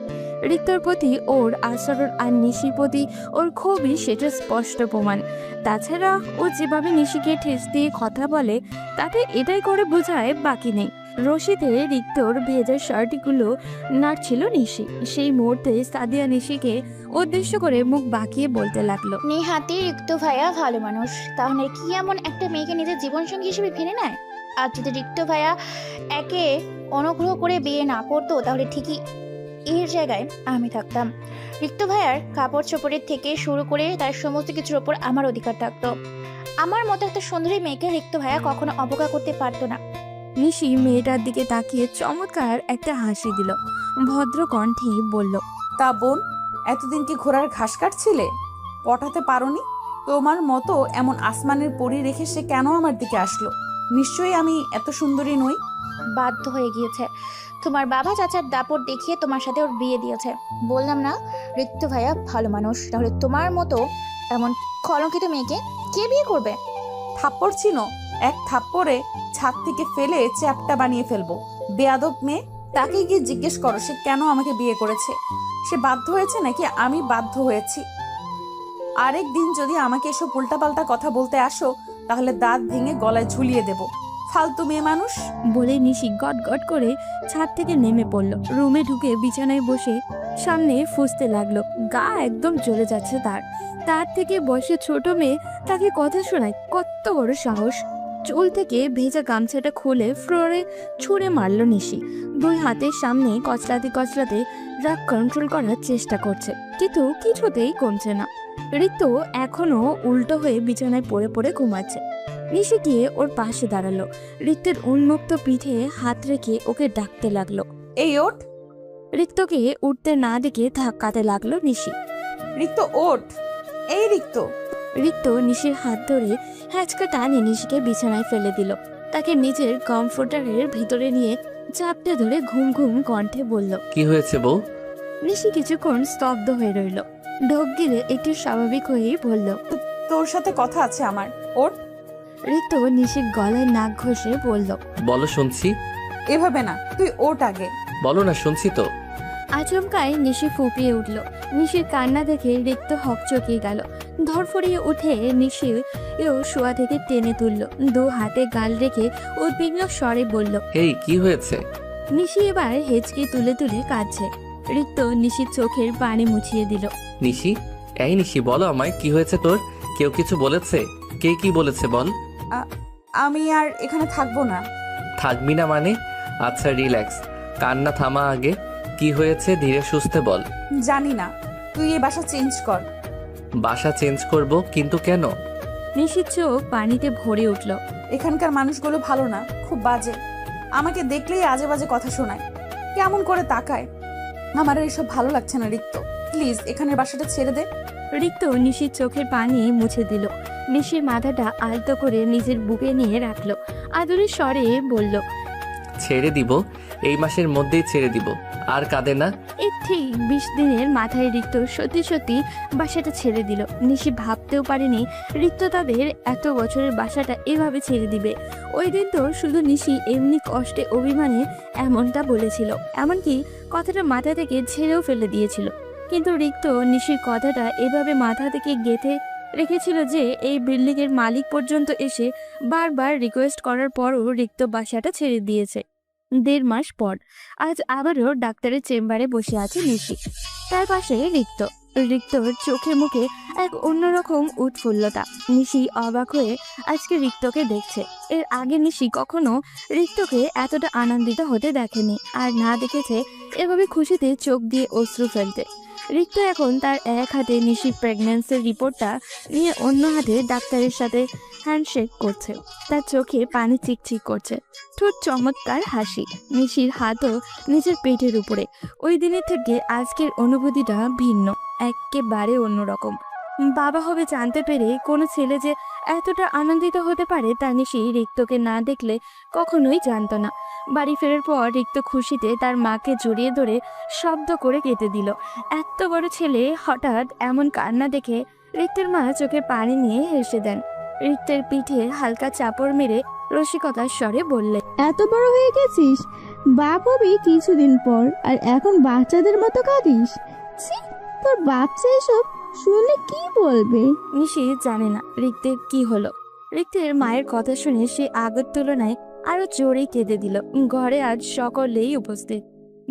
রিক্তর প্রতি ওর আচরণ আর নিশির প্রতি ওর খুবই সেটা স্পষ্ট প্রমাণ। তাছাড়া ও যেভাবে নিশিকে ঠেস দিয়ে কথা বলে তাতে এটাই করে বোঝায় বাকি নেই। রশিদে রিক্তর ভেজা শার্টগুলো নাড়ছিল নিশি। সেই মুহূর্তে সাদিয়া নিশিকে উদ্দেশ্য করে মুখ বাঁকিয়ে বলতে লাগলো, নেহাতি রিক্ত ভাইয়া ভালো মানুষ, তাহলে কি এমন একটা মেয়েকে নিজের জীবনসঙ্গী হিসেবে ভেবে নেয়? আর যদি রিক্ত ভাইয়া একে অনুগ্রহ করে বিয়ে না করতো তাহলে ঠিকই এর জায়গায় আমি থাকতাম। রিক্ত ভাইয়ার কাপড় চোপড়ের থেকে শুরু করে তার সমস্ত কিছুর ওপর আমার অধিকার থাকতো। আমার মতো একটা সুন্দরী মেয়েকে রিক্ত ভাইয়া কখনো অবজ্ঞা করতে পারতো না। নিশি মেয়েটার দিকে তাকিয়ে চমৎকার একটা হাসি দিল। ভদ্র কণ্ঠে বলল, তা বোন, এতদিন কি ঘোড়ার ঘাস কাটছিলে? পটাতে পারোনি? তোমার মতো এমন আসমানের পরি রেখে সে কেন আমার দিকে আসলো? নিশ্চয়ই আমি এত সুন্দরী নই। বাধ্য হয়ে গিয়েছে। তোমার বাবা চাচার দাপট দেখিয়ে তোমার সাথে ওর বিয়ে দিয়েছে। বললাম না রিক্ত ভাইয়া ভালো মানুষ, তাহলে তোমার মতো এমন কলঙ্কিত মেয়েকে কে বিয়ে করবে? থাপ্পড় চিনো? এক থাপ্পড়ে ছাদ থেকে ফেলে চ্যাপটা বানিয়ে ফেলবো। বেয়াদব মেয়ে, তাকে গিয়ে জিজ্ঞেস করো সে কেন আমাকে বিয়ে করেছে। সে বাধ্য হয়েছে নাকি আমি বাধ্য হয়েছি? আরেক দিন যদি আমাকে এসব উল্টাপাল্টা কথা বলতে আসো তাহলে দাঁত ভেঙে গলায় ঝুলিয়ে দেব। ফালতু মেয়ে মানুষ। বলে নিশি গট গট করে ছাদ থেকে নেমে পড়ল। রুমে ঢুকে বিছানায় বসে সামনে ফুঁসতে লাগলো। গা একদম জ্বলে যাচ্ছে তার থেকে বসে ছোট মেয়ে তাকে কথা শোনায়। কত বড় সাহস! চুল থেকে ভেজা গামছাটা খুলে ফ্লোরে ছুঁড়ে মারল নিশি। দুই হাতের সামনে কচলাতে কচলাতে রাগ কন্ট্রোল করার চেষ্টা করছে, কিন্তু কিছুতেই কমছে না। ঋতু এখনো উল্টো হয়ে বিছানায় পড়ে পড়ে ঘুমাচ্ছে। নিশি গিয়ে ওর পাশে দাঁড়ালো। রিক্তের উন্মুক্ত পিঠে হাত রেখে ওকে ডাকতে লাগলো, এই ওঠ। রিক্তকে উঠতে না দেখে ধাক্কাতে লাগলো নিশি। রিক্ত ওঠ, এই রিক্ত। রিক্ত নিশির হাত ধরে হ্যাচকা টানে নিশিকে বিছানায় ফেলে দিল। তাকে নিজের কমফোর্টারের ভিতরে নিয়ে চাপটে ধরে ঘুম ঘুম কণ্ঠে বলল, কি হয়েছে বউ? নিশি কিছুক্ষণ স্তব্ধ হয়ে রইল। ঢোক গিলে একটু স্বাভাবিক হয়েই বলল, তোর সাথে কথা আছে আমার, ওঠ। রিক্ত নিশির গলায় নাক ঘষে বলল, বলো শুনছি। এভাবে না, তুই ওঠ আগে। বলো না, শুনছি তো। আচমকায় নিশি ফুপিয়ে উঠল। নিশির কান্না দেখে রিক্ত হকচকিয়ে গেল। ধরফড়িয়ে উঠে নিশি শোয়া থেকে টেনে তুলল। দু হাতে গাল রেখে উদ্বিগ্ন স্বরে বলল, এই কি হয়েছে? নিশি এবার হেঁচকি তুলে তুলে কাঁদছে। রিক্ত নিশির চোখের পানি মুছিয়ে দিল। নিশি, এই নিশি, বলো আমায় কি হয়েছে তোর? কেউ কিছু বলেছে? কে কি বলেছে বল। আমি আর এখানে থাকবো না। থাকবি না মানে? আচ্ছা রিল্যাক্স, কান্না থামা আগে। কি হয়েছে ধীরে সুস্থে বল। জানি না, তুই এই বাসা চেঞ্জ কর। বাসা চেঞ্জ করব? কিন্তু কেন? নিশির চোখ পানিতে ভরে উঠল। এখানকার মানুষগুলো ভালো না, খুব বাজে। আমাকে দেখলেই আজে বাজে কথা শোনায়, কেমন করে তাকায়। আমার আর এসব ভালো লাগছে না রিক্ত, প্লিজ এখানের বাসাটা ছেড়ে দে। রিক্ত নিশির চোখের পানি মুছে দিল। নিশির মাথাটা আলতো করে নিজের বুকে নিয়ে রাখলো। আদুরের স্বরে বলল, ছেড়ে দিব, এই মাসের মধ্যেই ছেড়ে দিব। আর কাঁদে না। এই ঠিক 20 দিনের মাথায় রিক্ত সত্যি সত্যি বাসাটা ছেড়ে দিল। নিশি ভাবতেও পারেনি রিক্ত তাদের এত বছরের বাসাটা এভাবে ছেড়ে দিবে। ওই দিন তো শুধু নিশি এমনি কষ্টে অভিমানে এমনটা বলেছিল, এমনকি কথাটা মাথা থেকে ছেড়েও ফেলে দিয়েছিল। কিন্তু রিক্ত নিশির কথাটা এভাবে মাথা থেকে গেঁথে রেখেছিল যে এই বিল্ডিং এর মালিক পর্যন্ত এসে বারবার রিকোয়েস্ট করার পরও রিক্ত বাসাটা ছেড়ে দিয়েছে। 1.5 মাস পর আজ আবারও ডাক্তারের চেম্বারে বসে আছে নিশি, তার পাশে রিক্তর চোখে মুখে এক অন্যরকম উৎফুল্লতা। নিশি অবাক হয়ে আজকে রিক্তকে দেখছে। এর আগে নিশি কখনো রিক্তকে এতটা আনন্দিত হতে দেখেনি, আর না দেখেছে এভাবে খুশিতে চোখ দিয়ে অশ্রু ফেলতে। রিক্ত এখন তার এক হাতে নিশির প্রেগন্যান্সির রিপোর্টটা নিয়ে অন্য হাতে ডাক্তারের সাথে হ্যান্ডশেক করছে। তার চোখে পানি চিকচিক করছে, ঠোঁট চমৎকার হাসি। নিশির হাতও নিজের পেটের উপরে। ওই দিনের থেকে আজকের অনুভূতিটা ভিন্ন, একেবারে অন্যরকম। বাবা হবে জানতে পেরে কোনো ছেলে যে এতটা আনন্দিত হতে পারে তা নিশি রিক্তকে না দেখলে কখনোই জানতো না। বাড়ি ফেরার পর রিক্ত খুশিতে তার মাকে জড়িয়ে ধরে শব্দ করে কেঁদে দিল। এত বড় ছেলে হঠাৎ এমন কান্না দেখে রিক্তের মা চোখে পানি নিয়ে হেসে দেন। রিক্তের পিঠে হালকা চাপড় মেরে রসিকতার স্বরে বললেন, এত বড় হয়ে গেছিস, বাপ হবি কিছুদিন পর, আর এখন বাচ্চাদের মতো কাঁদিস। ছি, তোর বাচ্চা এসব শুনলে কি বলবে? নিশি জানে না রিক্তের কি হলো। রিক্তের মায়ের কথা শুনে সে আগের তুলনায় আরো জোরে কেঁদে দিল। ঘরে আজ সকলেই উপস্থিত।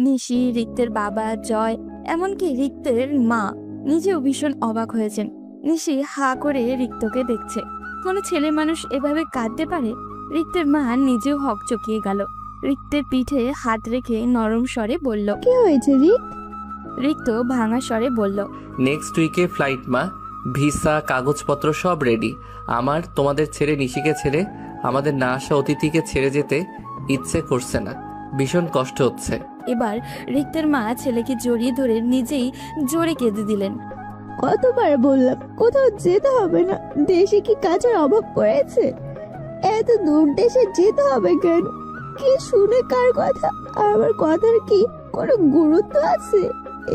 নিশি, রিক্তের বাবা, জয়, এমনকি রিক্তের মা নিজেও ভীষণ অবাক হয়েছেন। নিশি হা করে রিক্তকে দেখছে। কোনো ছেলে মানুষ এভাবে কাঁদতে পারে? রিক্তের মা নিজেও হকচকিয়ে গেল। রিক্তের পিঠে হাত রেখে নরম স্বরে বলল, কি হয়েছে রিক? রিক্ত ভাঙা স্বরে বলল, নেক্সট উইকে ফ্লাইট মা, ভিসা কাগজপত্র সব রেডি। আমার তোমাদের ছেড়ে, নিশিকে ছেড়ে, আমাদের না আসা অতিথিকে ছেড়ে যেতে ইচ্ছে করছে না, ভীষণ কষ্ট হচ্ছে। এবার রিক্তের মা ছেলেকে জড়িয়ে ধরে নিজেই জোরে কেঁদে দিলেন। কতবার বললাম কোথাও যেতে হবে না, দেশে কি কাজের অভাব পড়েছে? এত দূর দেশে যেতে হবে কেন? কি শুনে কার কথা? আমার কথার কি কোনো গুরুত্ব আছে?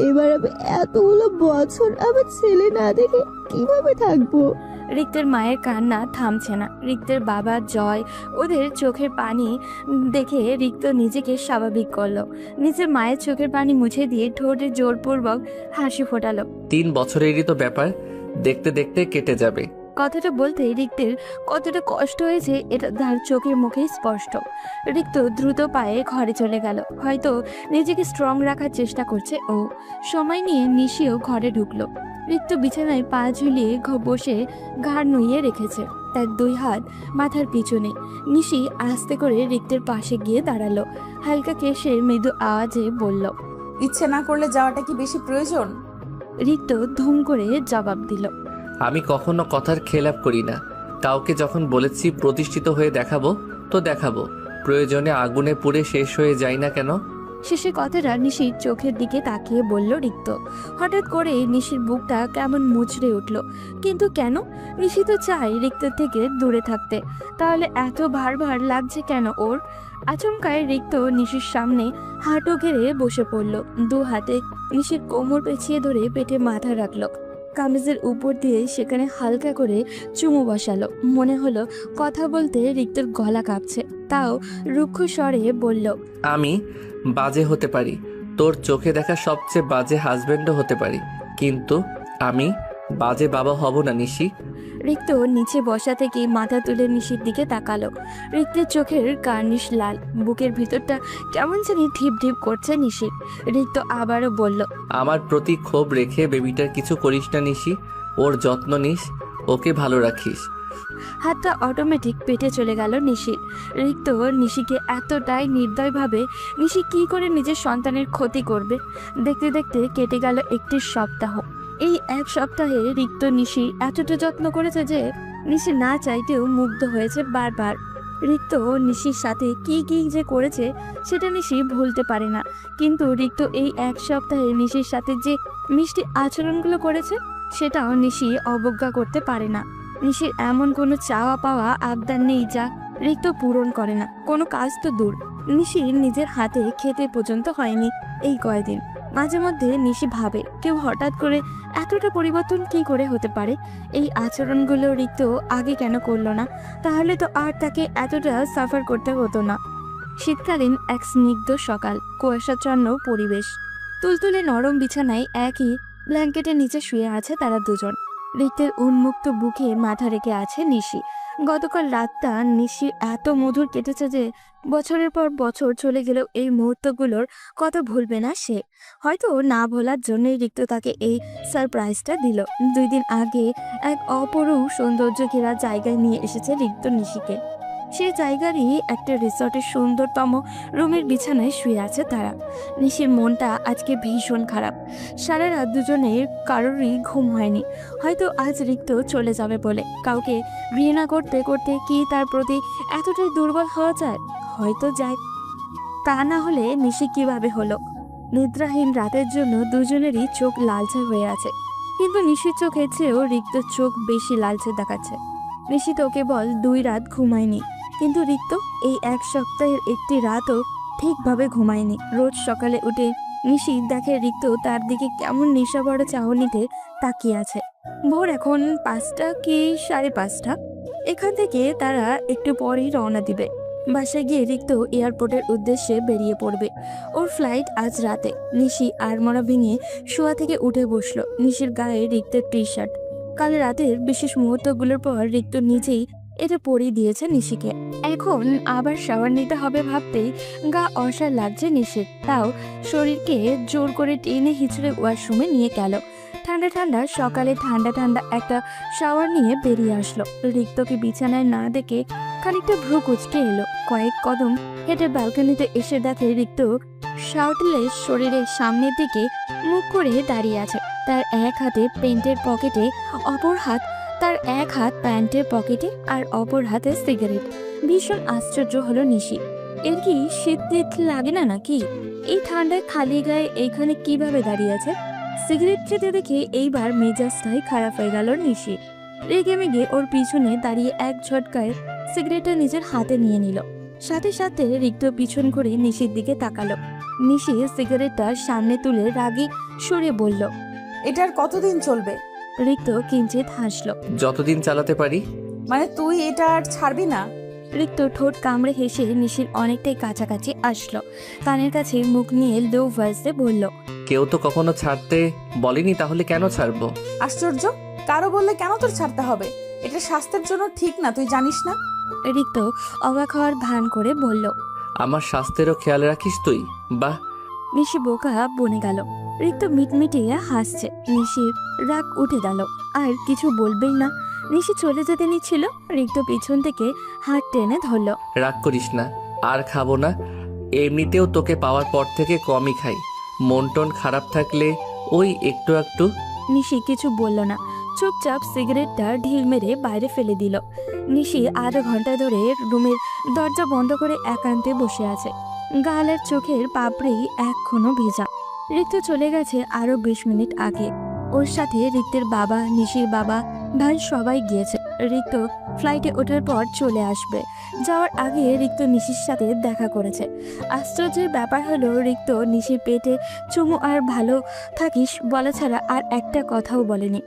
এবার আমি এতগুলো বছর আমার ছেলে না দেখে কিভাবে থাকবো? রিক্তের মায়ের কান্না থামছে না। রিক্তের বাবা, জয়, ওদের চোখের পানি দেখে রিক্ত নিজেকে স্বাভাবিক করলো। নিজের মায়ের চোখের পানি মুছে দিয়ে ঠোঁটে জোরপূর্বক হাসি ফোটালো। 3 বছরেরই তো ব্যাপার, দেখতে দেখতে কেটে যাবে। কথাটা বলতে রিক্তের কতটা কষ্ট হয়েছে এটা তার চোখের মুখে স্পষ্ট। রিক্ত দ্রুত পায়ে ঘরে চলে গেল। হয়তো নিজেকে স্ট্রং রাখার চেষ্টা করছে ও। সময় নিয়ে নিশিও ঘরে ঢুকলো। রিক্ত বিছানায় পা ঝুলিয়ে বসে ঘাড় নুইয়ে রেখেছে, তার 2 হাত মাথার পিছনে। নিশি আস্তে করে রিক্তের পাশে গিয়ে দাঁড়ালো। হালকা কেশের মৃদু আওয়াজে বলল, ইচ্ছে না করলে যাওয়াটা কি বেশি প্রয়োজন? রিক্ত ধুম করে জবাব দিল, আমি কখনো কথার খেলাপ করি না। কাউকে যখন বলেছি প্রতিষ্ঠিত হয়ে দেখাবো তো দেখাবো, প্রয়োজনে আগুনে পুড়ে শেষ হয়ে যায় না কেন? শেষে কথাটা নিশির চোখের দিকে তাকিয়ে বলল রিক্ত। হঠাৎ করে নিশির বুকটা কেমন মুচড়ে উঠল। কিন্তু কেন? নিশি তো চাই রিক্ত থেকে দূরে থাকতে, তাহলে এত ভার ভার লাগছে কেন ওর? আচমকায় রিক্ত নিশির সামনে হাঁটু ঘেরে বসে পড়ল। 2 হাতে নিশির কোমর পেঁচিয়ে ধরে পেটে মাথা রাখলো। কামিজের উপর দিয়ে সেখানে হালকা করে চুমু বসালো। মনে হলো কথা বলতে রিক্তর গলা কাঁপছে, তাও রুক্ষ স্বরে বলল, আমি বাজে হতে পারি, তোর চোখে দেখা সবচেয়ে বাজে হাজবেন্ডও হতে পারি, কিন্তু আমি বাজে বাবা হব না নিশি। রিক্ত নিচে বসা থেকে মাথা তুলে নিশির দিকে তাকালো। রিক্তের চোখের কার্নিশ লাল, বুকের ভিতরটা কেমন জানি ঢিপ ঢিপ করছে নিশির। রিক্ত আবারও বলল, আমার প্রতি ক্ষোভ রেখে বেবিটার কিছু করিস না নিশি, ওর যত্ন নিস, ওকে ভালো রাখিস। হাতটা অটোমেটিক পেটে চলে গেল নিশির। রিক্ত নিশিকে এতটাই নির্দয়ভাবে, নিশি কি করে নিজের সন্তানের ক্ষতি করবে? দেখতে দেখতে কেটে গেল 1 সপ্তাহ। এই 1 সপ্তাহে রিক্ত নিশি এতটা যত্ন করেছে যে নিশি না চাইতেও মুগ্ধ হয়েছে বারবার। রিক্ত নিশির সাথে কি কি যে করেছে সেটা নিশি ভুলতে পারে না, কিন্তু রিক্ত এই 1 সপ্তাহে নিশির সাথে যে মিষ্টি আচরণগুলো করেছে সেটাও নিশি অবজ্ঞা করতে পারে না। নিশির এমন কোনো চাওয়া পাওয়া আবদার নেই যা রিক্ত পূরণ করে না। কোনো কাজ তো দূর, নিশির নিজের হাতে খেতে পর্যন্ত হয়নি এই কয়দিন। মাঝে মধ্যে নিশি ভাবে কেউ হঠাৎ করে এতটা পরিবর্তন কি করে হতে পারে। এই আচরণগুলো রিক্ত আগে কেন করলো না? তাহলে তো আর তাকে এতটা সাফার করতে হতো না। শীতকালীন এক স্নিগ্ধ সকাল, কুয়াশাচ্ছন্ন পরিবেশ, তুলতুলে নরম বিছানায় একই ব্ল্যাঙ্কেটের নিচে শুয়ে আছে তারা দুজন। রিক্তের উন্মুক্ত বুকে মাথা রেখে আছে নিশি। গতকাল রাতটা নিশি এত মধুর কেটেছে যে বছরের পর বছর চলে গেলেও এই মুহূর্তগুলোর কথা ভুলবে না সে। হয়তো না ভোলার জন্যই রিক্ত তাকে এই সারপ্রাইজটা দিল। 2 দিন আগে এক অপরূপ সৌন্দর্য ঘেরা জায়গায় নিয়ে এসেছে রিক্ত নিশিকে। সেই জায়গারই একটা রিসর্টের সুন্দরতম রুমের বিছানায় শুয়ে আছে তারা। নিশির মনটা আজকে ভীষণ খারাপ। সারা রাত দুজনের কারোরই ঘুম হয়নি। হয়তো আজ রিক্ত চলে যাবে বলে। কাউকে ঘৃণা করতে করতে কি তার প্রতি এতটাই দুর্বল হওয়া যায়? হয়তো যায়। তা না হলে নিশি কিভাবে হলো? নিদ্রাহীন রাতের জন্য দুজনেরই চোখ লালচে হয়ে আছে, কিন্তু নিশির চোখের চেয়েও রিক্ত চোখ বেশি লালচে দেখাচ্ছে। নিশি তো কেবল 2 রাত ঘুমায়নি, কিন্তু রিক্ত এই 1 সপ্তাহের একটি রাতও ঠিকভাবে ঘুমায়নি। রোজ সকালে উঠে নিশি দেখে রিক্ত তার দিকে কেমন নেশাবড় চাহনিতে তাকিয়ে আছে। ভোর এখন 5টা কি 5:30। এখান থেকে তারা একটু পরেই রওনা দিবে। বাসায় গিয়ে রিক্ত এয়ারপোর্টের উদ্দেশ্যে বেরিয়ে পড়বে। ওর ফ্লাইট আজ রাতে। নিশি আড়মোড়া ভেঙে শোয়া থেকে উঠে বসলো। নিশির গায়ে রিক্তের টি-শার্ট। কাল রাতের বিশেষ মুহূর্তগুলোর পর রিক্ত নিজেই এটা পরিয়ে দিয়েছে নিশিকে। এখন আবার শাওয়ার নিতে হবে ভাবতেই গা অসার লাগছে নিশির। তাও শরীরকে জোর করে টেনে হিচড়ে ওয়াশরুমে নিয়ে গেল। ঠান্ডা ঠান্ডা সকালে ঠান্ডা ঠান্ডা একটা শাওয়ার নিয়ে বেরিয়ে আসলো। রিক্তকে বিছানায় না দেখে খানিকটা ভ্রু কুঁচকে এলো। কয়েক কদম হেঁটে ব্যালকনিতে এসে দেখে রিক্ত শার্টলেস শরীরের সামনের দিকে মুখ করে দাঁড়িয়ে আছে। তার এক হাতে প্যান্টের পকেটে, এক হাত প্যান্টের পকেটে আর অপর হাতে সিগারেট। ভীষণ আশ্চর্য হলো নিশি। এর কি শীত লাগে না নাকি? এই ঠান্ডায় খালি গায়ে এইখানে কিভাবে দাঁড়িয়ে আছে? সিগারেট খেতে দেখে এইবার মেজাজটাই খারাপ হয়ে গেল নিশি। রেগে মেগে ওর পিছনে দাঁড়িয়ে এক ঝটকায় সিগারেটটা নিজের হাতে নিয়ে নিল। সাথে সাথে রিক্ত পিছন করে নিশির দিকে তাকালো। নিশি সিগারেটটা সামনে তুলে রাগী সুরে বলল, এটার কতদিন চলবে? রিক্ত কিঞ্চিত হাসলো। যতদিন চালাতে পারি। মানে তুই এটা আর ছাড়বি না? রিক্ত ঠোঁট কামড়ে হেসে নিশির অনেকটাই কাছাকাছি আসলো। কানের কাছে মুখ নিয়ে লো ভয়েসে বলল, কেউ তো কখনো ছাড়তে বলেনি, তাহলে কেন ছাড়বো? আশ্চর্য, কারো বললে কেন তোর ছাড়তে হবে? এটা স্বাস্থ্যের জন্য ঠিক না, তুই জানিস না? রিক্ত অবাক হওয়ার ভান করে বলল, আমার স্বাস্থ্যেরও খেয়াল রাখিস তুই? বাহ। নিশি বোকা বনে গেল। রিক্ত মিটমিটিয়ে হাসছে। নিশির রাগ উঠে গেল, আর কিছু বলবেই না। নিশি চলে যেতে নিচ্ছিল, রিক্ত পিছন থেকে হাত টেনে ধরল। রাগ করিস না, আর খাবো না। এমনিতেও তোকে পাওয়ার পর থেকে কমই খাই। মন টন খারাপ থাকলে ওই একটু একটু। নিশি কিছু বলল না, চুপচাপ সিগারেটটা ঢিল মেরে বাইরে ফেলে দিল। নিশি আধা ঘন্টা ধরে রুমের দরজা বন্ধ করে একান্তে বসে আছে। গাল আর চোখের পাপড়ি এখনো ভেজা। রিক্ত চলে গেছে আরো 20 মিনিট আগে। ওর সাথে রিক্তের বাবা, নিশির বাবা, ভাই সবাই গিয়েছে। রিক্ত ফ্লাইটে ওঠার পর চলে আসবে। যাওয়ার আগে রিক্ত নিশির সাথে দেখা করেছে। আশ্চর্যের ব্যাপার হলো রিক্ত নিশির পেটে চুমু আর ভালো থাকিস বলা ছাড়া আর একটা কথাও বলেনি।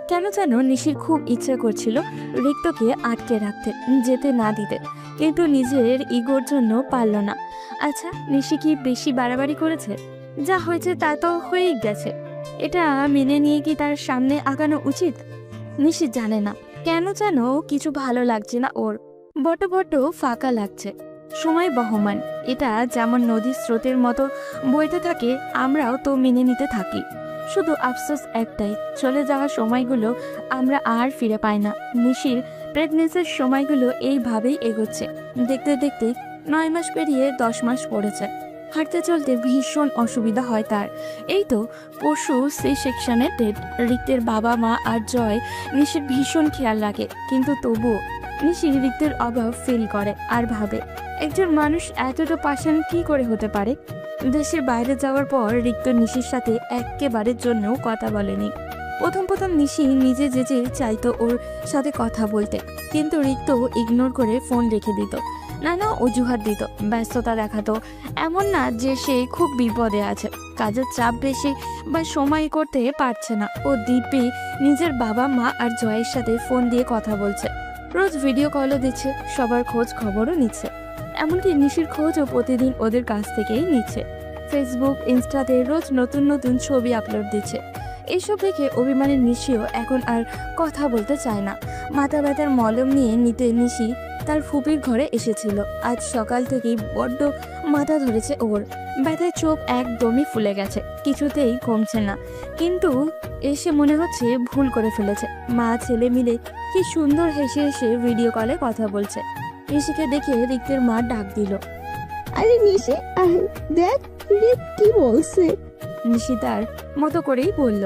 কেন যেন নিশির খুব ইচ্ছা করছিল রিক্তকে আটকে রাখতে, যেতে না দিতে, কিন্তু নিজের ইগোর জন্য পারল না। আচ্ছা, নিশি কি বেশি বাড়াবাড়ি করেছে? যা হয়েছে তা তো হয়েই গেছে। এটা মেনে নিয়ে কি তার সামনে আগানো উচিত? নিশি জানে না, কেন যেন কিছু ভালো লাগছে না ওর। বড্ড ফাঁকা লাগছে। সময় বহমান, এটা যেমন নদীর স্রোতের মতো বইতে থাকে, আমরাও তো মেনে নিতে থাকি। শুধু আফসোস একটাই, চলে যাওয়ার সময়গুলো আমরা আর ফিরে পাই না। নিশির প্রেগনেন্সির সময়গুলো এইভাবেই এগোচ্ছে। দেখতে দেখতে 9 মাস পেরিয়ে 10 মাস পড়েছে। হাঁটতে চলতে ভীষণ অসুবিধা হয় তার। এই তো পরশু সি-সেকশনের ডেট। রিক্তের বাবা মা আর জয় নিশির ভীষণ খেয়াল রাখে, কিন্তু তবুও নিশি রিক্তের অভাব ফিল করে আর ভাবে, একজন মানুষ এতটা পাষাণ কি করে হতে পারে। দেশের বাইরে যাওয়ার পর রিক্ত নিশির সাথে একেবারের জন্য কথা বলেনি। প্রথম প্রথম নিশি নিজে যে চাইতো ওর সাথে কথা বলতে, কিন্তু রিক্ত ইগনোর করে ফোন রেখে দিত, নানা অজুহাত দিত, ব্যস্ততা দেখাতো। এমন না যে সে খুব বিপদে আছে, কাজের চাপ বেশি বা সময় করতে পারছে না। ও দিব্যি নিজের বাবা মা আর জয়ের সাথে ফোন দিয়ে কথা বলছে, রোজ ভিডিও কলও দিচ্ছে, সবার খোঁজ খবরও নিচ্ছে। এমনকি নিশির খোঁজও প্রতিদিন ওদের কাছ থেকেই নিচ্ছে। ফেসবুক, ইনস্টাতে রোজ নতুন নতুন ছবি আপলোড দিচ্ছে। এসব দেখে অভিমানের নিশিও এখন আর কথা বলতে চায় না। মাথা ব্যথার মলম নিয়ে নিতে নিশি তার ফুপির ঘরে এসেছিল। আজ সকাল থেকেই বড্ড মাথা ধরেছে ওর, ব্যথায় চোখ একদমই ফুলে গেছে, কিছুতেই কমছে না। কিন্তু এসে মনে হচ্ছে ভুল করে ফেলেছে। মা ছেলে মিলে কি সুন্দর হেসে হেসে ভিডিও কলে কথা বলছে। নিশিকে দেখে রিক্তের মা ডাক দিল। আরে নিশি, আয় দেখ রিক কি বলছে। নিশি তার মতো করেই বলল,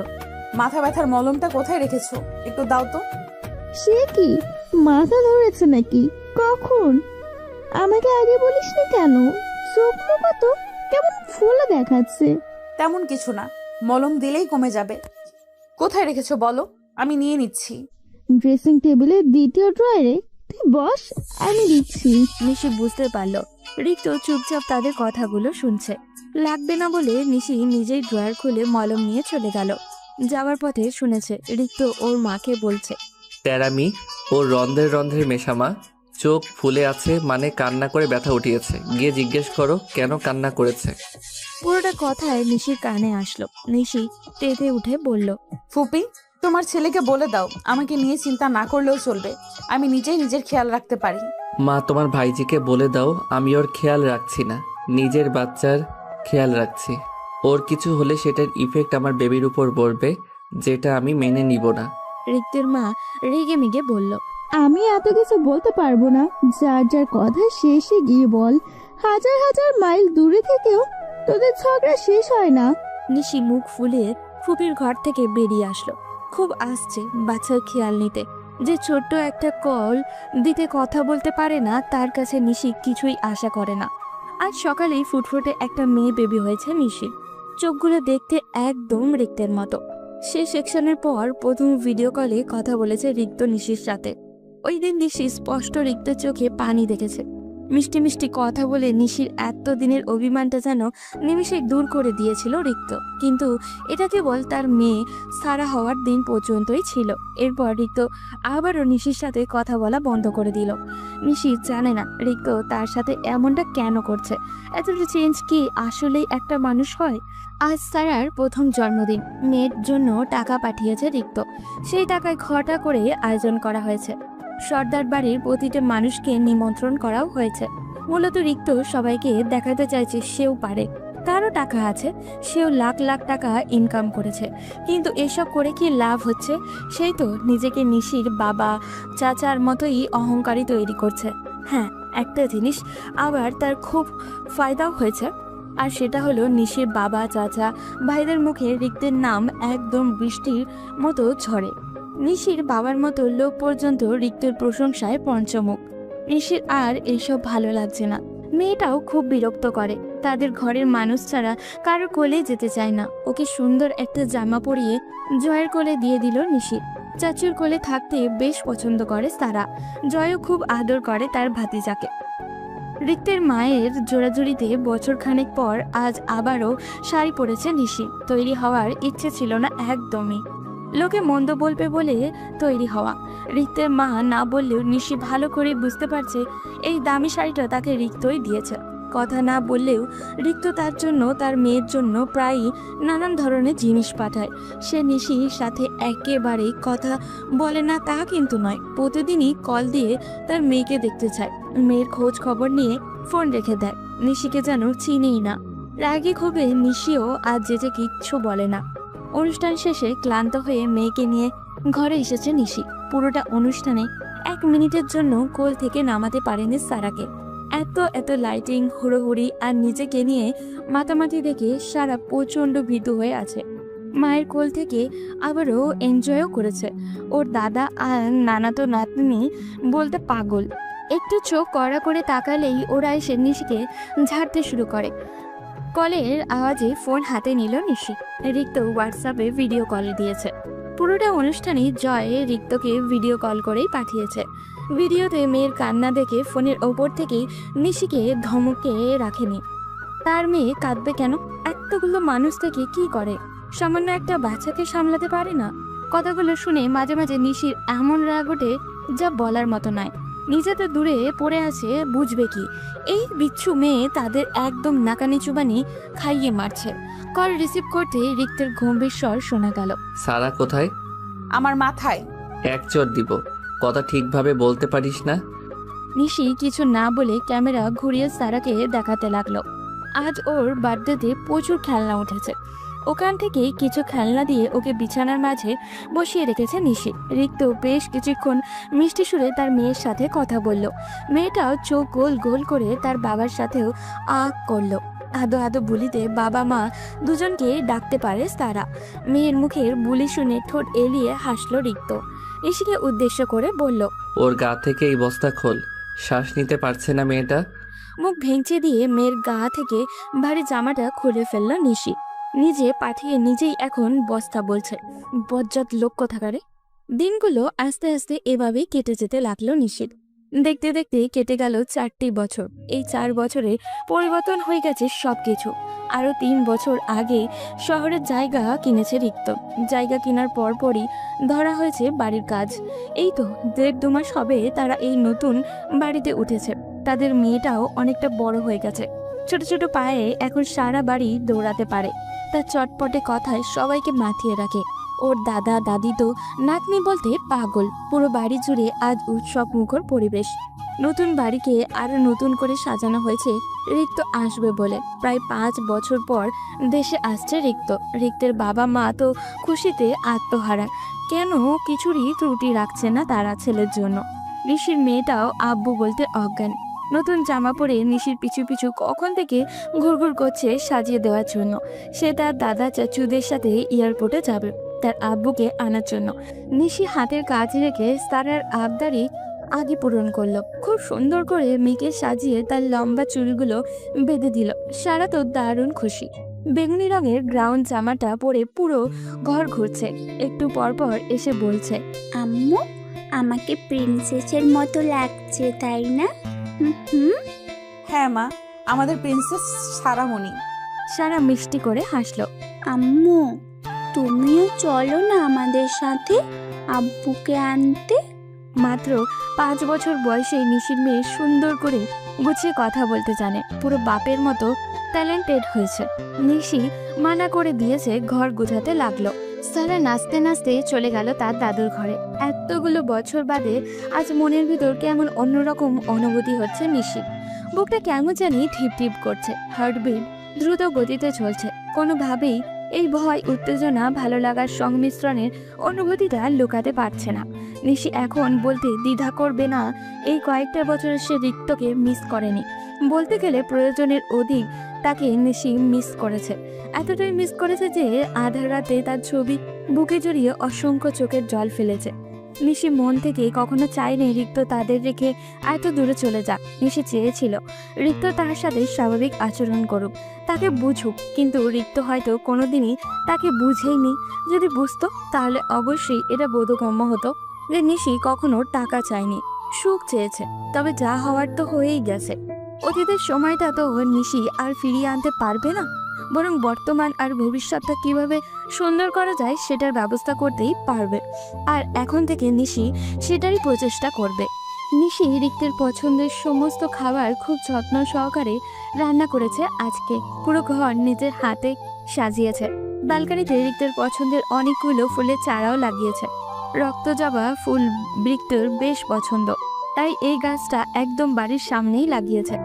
মাথা ব্যথার মলমটা কোথায় রেখেছো, একটু দাও তো। সে কি মাথা ধরেছে নাকি? কখন? আমাকে আগে বলিসনি কেন? চোখ কত কেমন ফুলে দেখাচ্ছে। তেমন কিছু না, মলম দিলেই কমে যাবে। কোথায় রেখেছো বলো, আমি নিয়ে নিচ্ছি। ড্রেসিং টেবিলের দ্বিতীয় ড্রয়ারে। তুই বস, আমি দিচ্ছি। নিশি বুঝতে পারলো রিক্ত চুপচাপ তাদের কথাগুলো শুনছে। লাগবে না বলে নিশি নিজেই ড্রয়ার খুলে মলম নিয়ে চলে গেল। যাওয়ার পথে শুনেছে রিক্ত ওর মাকে বলছে, তেরামি ও রন্ধ্রের রন্ধ্রের মেশামা, চোখ ফুলে আছে মানে কান্না করে ব্যথা উঠিয়েছে, গিয়ে জিজ্ঞেস করো কেন কান্না করেছে। পুরোটা কথায় নিশির কানে আসলো। নিশি তেতে উঠে বলল, ফুপি, তোমার ছেলেকে বলে দাও আমাকে নিয়ে চিন্তা না করলেও চলবে, আমি নিজেই নিজের খেয়াল রাখতে পারি। মা, তোমার ভাইজিকে বলে দাও আমি ওর খেয়াল রাখছি না, নিজের বাচ্চার খেয়াল রাখছি। ওর কিছু হলে সেটার ইফেক্ট আমার বেবির উপর পড়বে, যেটা আমি মেনে নিব না। রিক্তের মা রেগে মেগে বলল, আমি এত কিছু বলতে পারবো না। যার যার কথা শেষে গিয়ে বল। হাজার হাজার মাইল দূরে থেকেও তোদের ঝগড়া শেষ হয় না। নিশি মুখ ফুলিয়ে ফুপির ঘর থেকে বেরিয়ে আসলো। খুব আসছে বাচ্চার খেয়াল নিতে। যে ছোট্ট একটা কল দিতে কথা বলতে পারে না, তার কাছে নিশি কিছুই আশা করে না। আজ সকালেই ফুটফুটে একটা মেয়ে বেবি হয়েছে নিশির। চোখগুলো দেখতে একদম রিক্তের মতো। সে সেকশনের পর প্রথম ভিডিও কলে কথা বলেছে রিক্ত নিশির সাথে। ওই দিন নিশি স্পষ্ট রিক্তের চোখে পানি দেখেছে। মিষ্টি মিষ্টি কথা বলে নিশির এতদিনের অভিমানটা যেন নিমিষেই দূর করে দিয়েছিল রিক্ত। কিন্তু এটা কেবল তার মেয়ে সারা হওয়ার দিন পর্যন্তই ছিল। এরপর রিক্ত আবারও নিশির সাথে কথা বলা বন্ধ করে দিল। নিশি জানে না রিক্ত তার সাথে এমনটা কেন করছে। এতটা চেঞ্জ কি আসলেই একটা মানুষ হয়? আজ সারার প্রথম জন্মদিন। মেয়ের জন্য টাকা পাঠিয়েছে রিক্ত। সেই টাকায় ঘটা করে আয়োজন করা হয়েছে। সর্দার বাড়ির প্রতিটা মানুষকে নিমন্ত্রণ করাও হয়েছে। মূলত রিক্ত সবাইকে দেখাতে চাইছে সেও পারে, তারও টাকা আছে, সেও লাখ লাখ টাকা ইনকাম করেছে। কিন্তু এসব করে কি লাভ হচ্ছে? সেই তো নিজেকে নিশির বাবা চাচার মতোই অহংকারী তৈরি করছে। হ্যাঁ, একটা জিনিস আবার তার খুব ফায়দাও হয়েছে, আর সেটা হলো নিশির বাবা চাচা ভাইদের মুখে রিক্তের নাম একদম বৃষ্টির মতো ঝরে। নিশির বাবার মতো লোক পর্যন্ত রিক্তের প্রশংসায় পঞ্চমুখ। নিশির আর এইসব ভালো লাগছে না। মেয়েটাও খুব বিরক্ত করে। তাদের ঘরের মানুষ ছাড়া কারোর কোলে যেতে চায় না। ওকে সুন্দর একটা জামা পরিয়ে জয়ের কোলে দিয়ে দিল নিশি। চাচুর কোলে থাকতে বেশ পছন্দ করে সারা। জয়ও খুব আদর করে তার ভাতিজাকে। রিক্তের মায়ের জোড়াজুড়িতে বছরখানেক পর আজ আবারও শাড়ি পরেছে নিশি। তৈরি হওয়ার ইচ্ছে ছিল না একদমই। লোকে মন্দ বলবে বলে তৈরি হওয়া। রিক্তের মা না বললেও নিশি ভালো করে বুঝতে পারছে এই দামি শাড়িটা তাকে রিক্তই দিয়েছে। কথা না বললেও রিক্ত তার জন্য, তার মেয়ের জন্য প্রায়ই নানান ধরনের জিনিস পাঠায়। সে নিশির সাথে একেবারেই কথা বলে না তা কিন্তু নয়, প্রতিদিনই কল দিয়ে তার মেয়েকে দেখতে চায়। মেয়ের খোঁজ খবর নিয়ে ফোন রেখে দেয়। নিশিকে যেন চিনেই না। রাগী ক্ষোভে নিশিও আজ যেতে কিচ্ছু বলে না। অনুষ্ঠান শেষে ক্লান্ত হয়ে মেয়েকে নিয়ে ঘরে এসেছে নিশি। পুরোটা অনুষ্ঠানে 1 মিনিটের জন্য কোল থেকে নামাতে পারেনি সারাকে। এত লাইটিং, হুড়োহুড়ি আর নিজেকে নিয়ে মাতামাতি দেখে সারা প্রচণ্ড ভীতু হয়ে আছে। মায়ের কোল থেকে আবারও এনজয়ও করেছে। ওর দাদা আর নানাতো নাতনি বলতে পাগল। একটু চোখ কড়া করে তাকালেই ওরা এসে নিশিকে ঝাড়তে শুরু করে। কলের আওয়াজে ফোন হাতে নিল নিশি। রিক্ত হোয়াটসঅ্যাপে ভিডিও কল দিয়েছে। পুরোটা অনুষ্ঠানই জয় রিক্তকে ভিডিও কল করেই পাঠিয়েছে। ভিডিওতে মেয়ের কান্না দেখে ফোনের ওপর থেকেই নিশিকে ধমকে রাখেনি। তার মেয়ে কাঁদবে কেন? এতগুলো মানুষ থেকে কি করে? সামান্য একটা বাচ্চাকে সামলাতে পারে না? কথাগুলো শুনে মাঝে মাঝে নিশির এমন রাগ ওঠে যা বলার মতো নয়। নিজে তো দূরে পড়ে আছে, বুঝবে কি? এই বিচ্ছু মেয়ে তাদের একদম নাকানি চুবানি খাইয়ে মারছে। কল রিসিভ করতে রিক্তের গম্ভীর স্বর শোনা গেল। সারা কোথায়? আমার মাথায়। এক চোর দিব। কথা ঠিকভাবে বলতে পারিস না? নিশি কিছু না বলে ক্যামেরা ঘুরিয়ে সারাকে দেখাতে লাগলো। আজ ওর বার্থডেতে প্রচুর খেলনা উঠেছে। ওখান থেকে কিছু খেলনা দিয়ে ওকে বিছানার মাঝে বসিয়ে রেখেছে নিশি। রিক্ত বেশ কিছুক্ষণ মিষ্টি সুরে তার মেয়ের সাথে কথা বলল। মেয়েটাও চোখ গোল গোল করে তার বাবার সাথেও আঁক করলো। আদো আদো বুলিতে বাবা মা দুজনকে ডাকতে পারে সারা। মেয়ের মুখের বুলি শুনে ঠোঁট এলিয়ে হাসলো রিক্ত। নিশিকে উদ্দেশ্য করে বলল, ওর গা থেকে এই বস্তা খোল। শ্বাস নিতে পারছে না মেয়েটা। মুখ ভেঙচে দিয়ে মেয়ের গা থেকে ভারী জামাটা খুলে ফেলল নিশি। নিজে পাঠিয়ে নিজেই এখন বস্তা বলছে। বজ্জাত লোক কোথাকারে। দিনগুলো আস্তে আস্তে এভাবেই কেটে যেতে লাগলো নিশির। দেখতে দেখতে কেটে গেল 4টি বছর। এই 4 বছরে পরিবর্তন হয়ে গেছে সবকিছু। আরো 3 বছর আগে শহরের জায়গা কিনেছে রিক্ত। জায়গা কেনার পরপরই ধরা হয়েছে বাড়ির কাজ। এই তো 1.5-2 মাস হবে তারা এই নতুন বাড়িতে উঠেছে। তাদের মেয়েটাও অনেকটা বড় হয়ে গেছে। ছোট ছোট পায়ে এখন সারা বাড়ি দৌড়াতে পারে। তার চটপটে কথায় সবাইকে মাতিয়ে রাখে। ওর দাদা দাদি তো নাতনি বলতে পাগল। পুরো বাড়ি জুড়ে আজ উৎসব মুখর পরিবেশ। নতুন বাড়িকে আরো নতুন করে সাজানো হয়েছে রিক্ত আসবে বলে। প্রায় 5 বছর পর দেশে আসছে রিক্ত। রিক্তের বাবা মা তো খুশিতে আত্মহারা। কেন কিছুরই ত্রুটি রাখছে না তারা ছেলের জন্য। নিশির মেয়েটাও আব্বু বলতে অজ্ঞান। নতুন জামা পরে নিশির পিছু পিছু কখন থেকে ঘুরঘুর করছে সাজিয়ে দেওয়ার জন্য। সে তার দাদা চাচুদের সাথে এয়ারপোর্টে যাবে তার আব্বুকে আনার জন্য। নিশি হাতের কাজ রেখে সারার আবদারি আগে পূরণ করলো। খুব সুন্দর করে মেয়েকে সাজিয়ে তার লম্বা চুলগুলো বেঁধে দিল। সারা তো দারুণ খুশি। বেগুনি রঙের গ্রাউন্ড জামাটা পরে পুরো ঘর ঘুরছে। একটু পর পর এসে বলছে, আম্মু, আমাকে প্রিন্সেসের মতো লাগছে, তাই না? হুম। হ্যাঁ মা, আমাদের প্রিন্সেস সারামণি। সারা মিষ্টি করে হাসলো। আম্মু, তুমিও চলো না আমাদের সাথে আব্বুকে আনতে। মাত্র 5 বছর বয়সে নিশির মেয়ে সুন্দর করে গুছিয়ে কথা বলতে জানে। পুরো বাপের মতো ট্যালেন্টেড হয়েছে। নিশি মানা করে দিয়েছে, ঘর গুছাতে লাগলো। সারা নাচতে নাচতে চলে গেল তার দাদুর ঘরে। এতগুলো বছর বাদে আজ মনের ভিতর কেমন অন্যরকম অনুভূতি হচ্ছে নিশির। বুকটা কেমন জানি ঠিপ ঠিপ করছে। হার্টবিট দ্রুত গতিতে চলছে। কোনোভাবেই এই ভয়, উত্তেজনা, ভালো লাগার সংমিশ্রণের অনুভূতিটা লুকাতে পারছে না। নিশি এখন বলতে দ্বিধা করবে না এই কয়েকটা বছর সে রিক্তকে মিস করেনি। বলতে গেলে প্রয়োজনের অধিক তাকে নিশি মিস করেছে। এতটাই মিস করেছে যে আধা রাতে তার ছবি বুকে জড়িয়ে অসংখ্য চোখের জল ফেলেছে। নিশি মন থেকে কখনো চায়নি রিক্ত তাদের রেখে এত দূরে চলে যাক। নিশি চেয়েছিল রিক্ত তার সাথে স্বাভাবিক আচরণ করুক, তাকে বুঝুক। কিন্তু রিক্ত হয়তো কোনোদিনই তাকে বুঝেইনি। যদি বুঝতো তাহলে অবশ্যই এটা বোধগম্য হতো যে নিশি কখনো টাকা চায়নি, সুখ চেয়েছে। তবে যা হওয়ার তো হয়েই গেছে। অতীতের সময়টা তো নিশি আর ফিরিয়ে আনতে পারবে না, বরং বর্তমান আর ভবিষ্যৎটা কিভাবে সুন্দর করা যায় সেটার ব্যবস্থা করতেই পারবে। আর এখন থেকে নিশি সেটারই প্রচেষ্টা করবে। নিশি রিক্তের পছন্দের সমস্ত খাবার খুব যত্ন সহকারে রান্না করেছে আজকে। পুরো ঘর নিজের হাতে সাজিয়েছে। ব্যালকনিতে রিক্তের পছন্দের অনেকগুলো ফুলের চারাও লাগিয়েছে। রক্তজবা ফুল রিক্তের বেশ পছন্দ, তাই এই গাছটা একদম বাড়ির সামনেই লাগিয়েছে।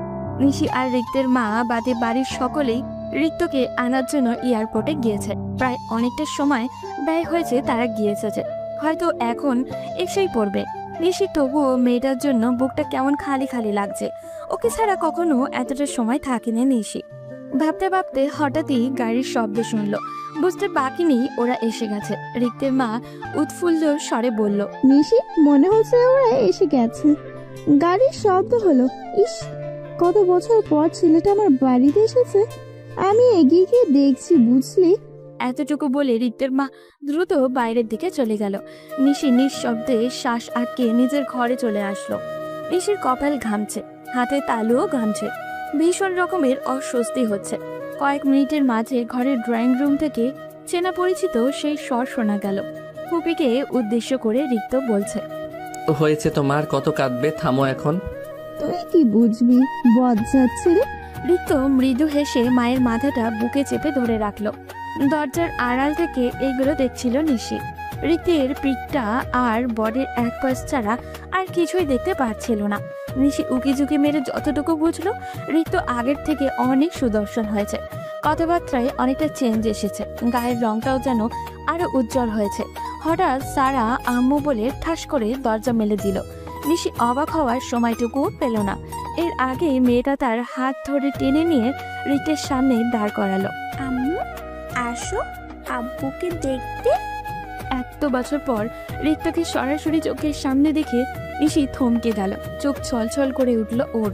নিশি আর রিক্তের মা বাদে বাড়ির সকলেই রিক্তকে আনার জন্য এয়ারপোর্টে গিয়েছে। প্রায় অনেকটা সময় ব্যয় হয়েছে তারা গিয়েছে যে, হয়তো এখন এসেই পড়বে। নিশি তবুও মেয়েটার জন্য বুকটা কেমন খালি খালি লাগছে। ওকে ছাড়া কখনো এতটা সময় থাকেনি নিশি। ভাবতে ভাবতে হঠাৎই গাড়ির শব্দ শুনলো। বুঝতে বাকিনি ওরা এসে গেছে। রিক্তের মা উৎফুল্ল স্বরে বলল, নিশি, মনে হচ্ছে ওরা এসে গেছে। গাড়ির শব্দ হলো। ইস, কত বছর পর ছেলেটা আমার বাড়িতে এসেছে। আমি এগিয়ে গিয়ে দেখছি, বুঝলি। এতটুকু বলে রিক্তের মা দ্রুত বাইরের দিকে চলে গেল। নিশি নিঃশব্দে শ্বাস আটকে নিজের ঘরে চলে আসলো। নিশির কপাল ঘামছে, হাতে তালুও ঘামছে, ভীষণ রকমের অস্বস্তি হচ্ছে। কয়েক মিনিটের মাঝে ঘরের ড্রয়িং রুম থেকে চেনা পরিচিত সেই স্বর শোনা গেল। ফুপিকে উদ্দেশ্য করে রিক্ত বলছে, হয়েছে তোমার, কত কাঁদবে, থামো এখন। তুই কি বুঝবি বজ্জাত ছেলে। রিক্ত মৃদু হেসে মায়ের মাথাটা বুকে চেপে ধরে রাখলো। দরজার আড়াল থেকে এগুলো দেখছিল নিশি। রিক্তের পিঠটা আর বডির এক পাশ ছাড়া আর কিছুই দেখতে পাচ্ছিল না। নিশি উকিঝুঁকি মেরে যতটুকু বুঝলো, রিক্ত আগের থেকে অনেক সুদর্শন হয়েছে। কথাবার্তায় অনেকটা চেঞ্জ এসেছে, গায়ের রংটাও যেন আরো উজ্জ্বল হয়েছে। হঠাৎ সারা আম্মু বলে ঠাস করে দরজা মেলে দিল। নিশি অবাক হওয়ার সময়টুকু পেল না। এর আগে মেয়েটা তার হাত ধরে টেনে নিয়ে রিক্তের সামনে দাঁড় করালো। আম্মু আসো আব্বুকে দেখতে। এত বছর পর রিক্তাকে সরাসরি চোখের সামনে দেখে নিশি থমকে গেল। চোখ ছলছল করে উঠল ওর।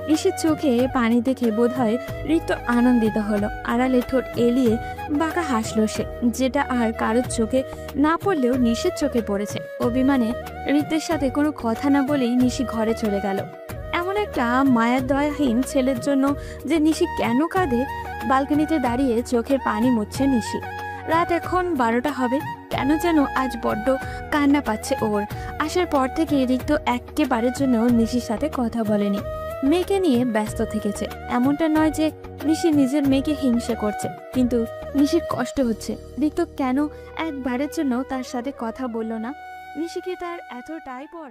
নিশির চোখে পানি দেখে বোধহয় রিক্ত আনন্দিত হলো। আড়ালে ঠোঁট এলিয়ে বাঁকা হাসলো সে, যেটা আর কারোর চোখে না পড়লেও নিশির চোখে পড়েছে। অভিমানে রিক্তের সাথে কোনো কথা না বলেই নিশি ঘরে চলে গেল। এমন একটা মায়া দয়াহীন ছেলের জন্য যে নিশি কেন কাঁদে। বালকনিতে দাঁড়িয়ে চোখের পানি মুছছে নিশি। রাত এখন 12টা হবে। কেন যেন আজ বড্ড কান্না পাচ্ছে ওর। আসার পর থেকে রিক্ত একেবারের জন্য নিশির সাথে কথা বলেনি, মেয়েকে নিয়ে ব্যস্ত থেকেছে। এমনটা নয় যে নিশি নিজের মেয়েকে হিংসা করছে, কিন্তু নিশির কষ্ট হচ্ছে। রিক্ত কেন একবারের জন্য তার সাথে কথা বলল না? নিশিকে তার এতটাই পর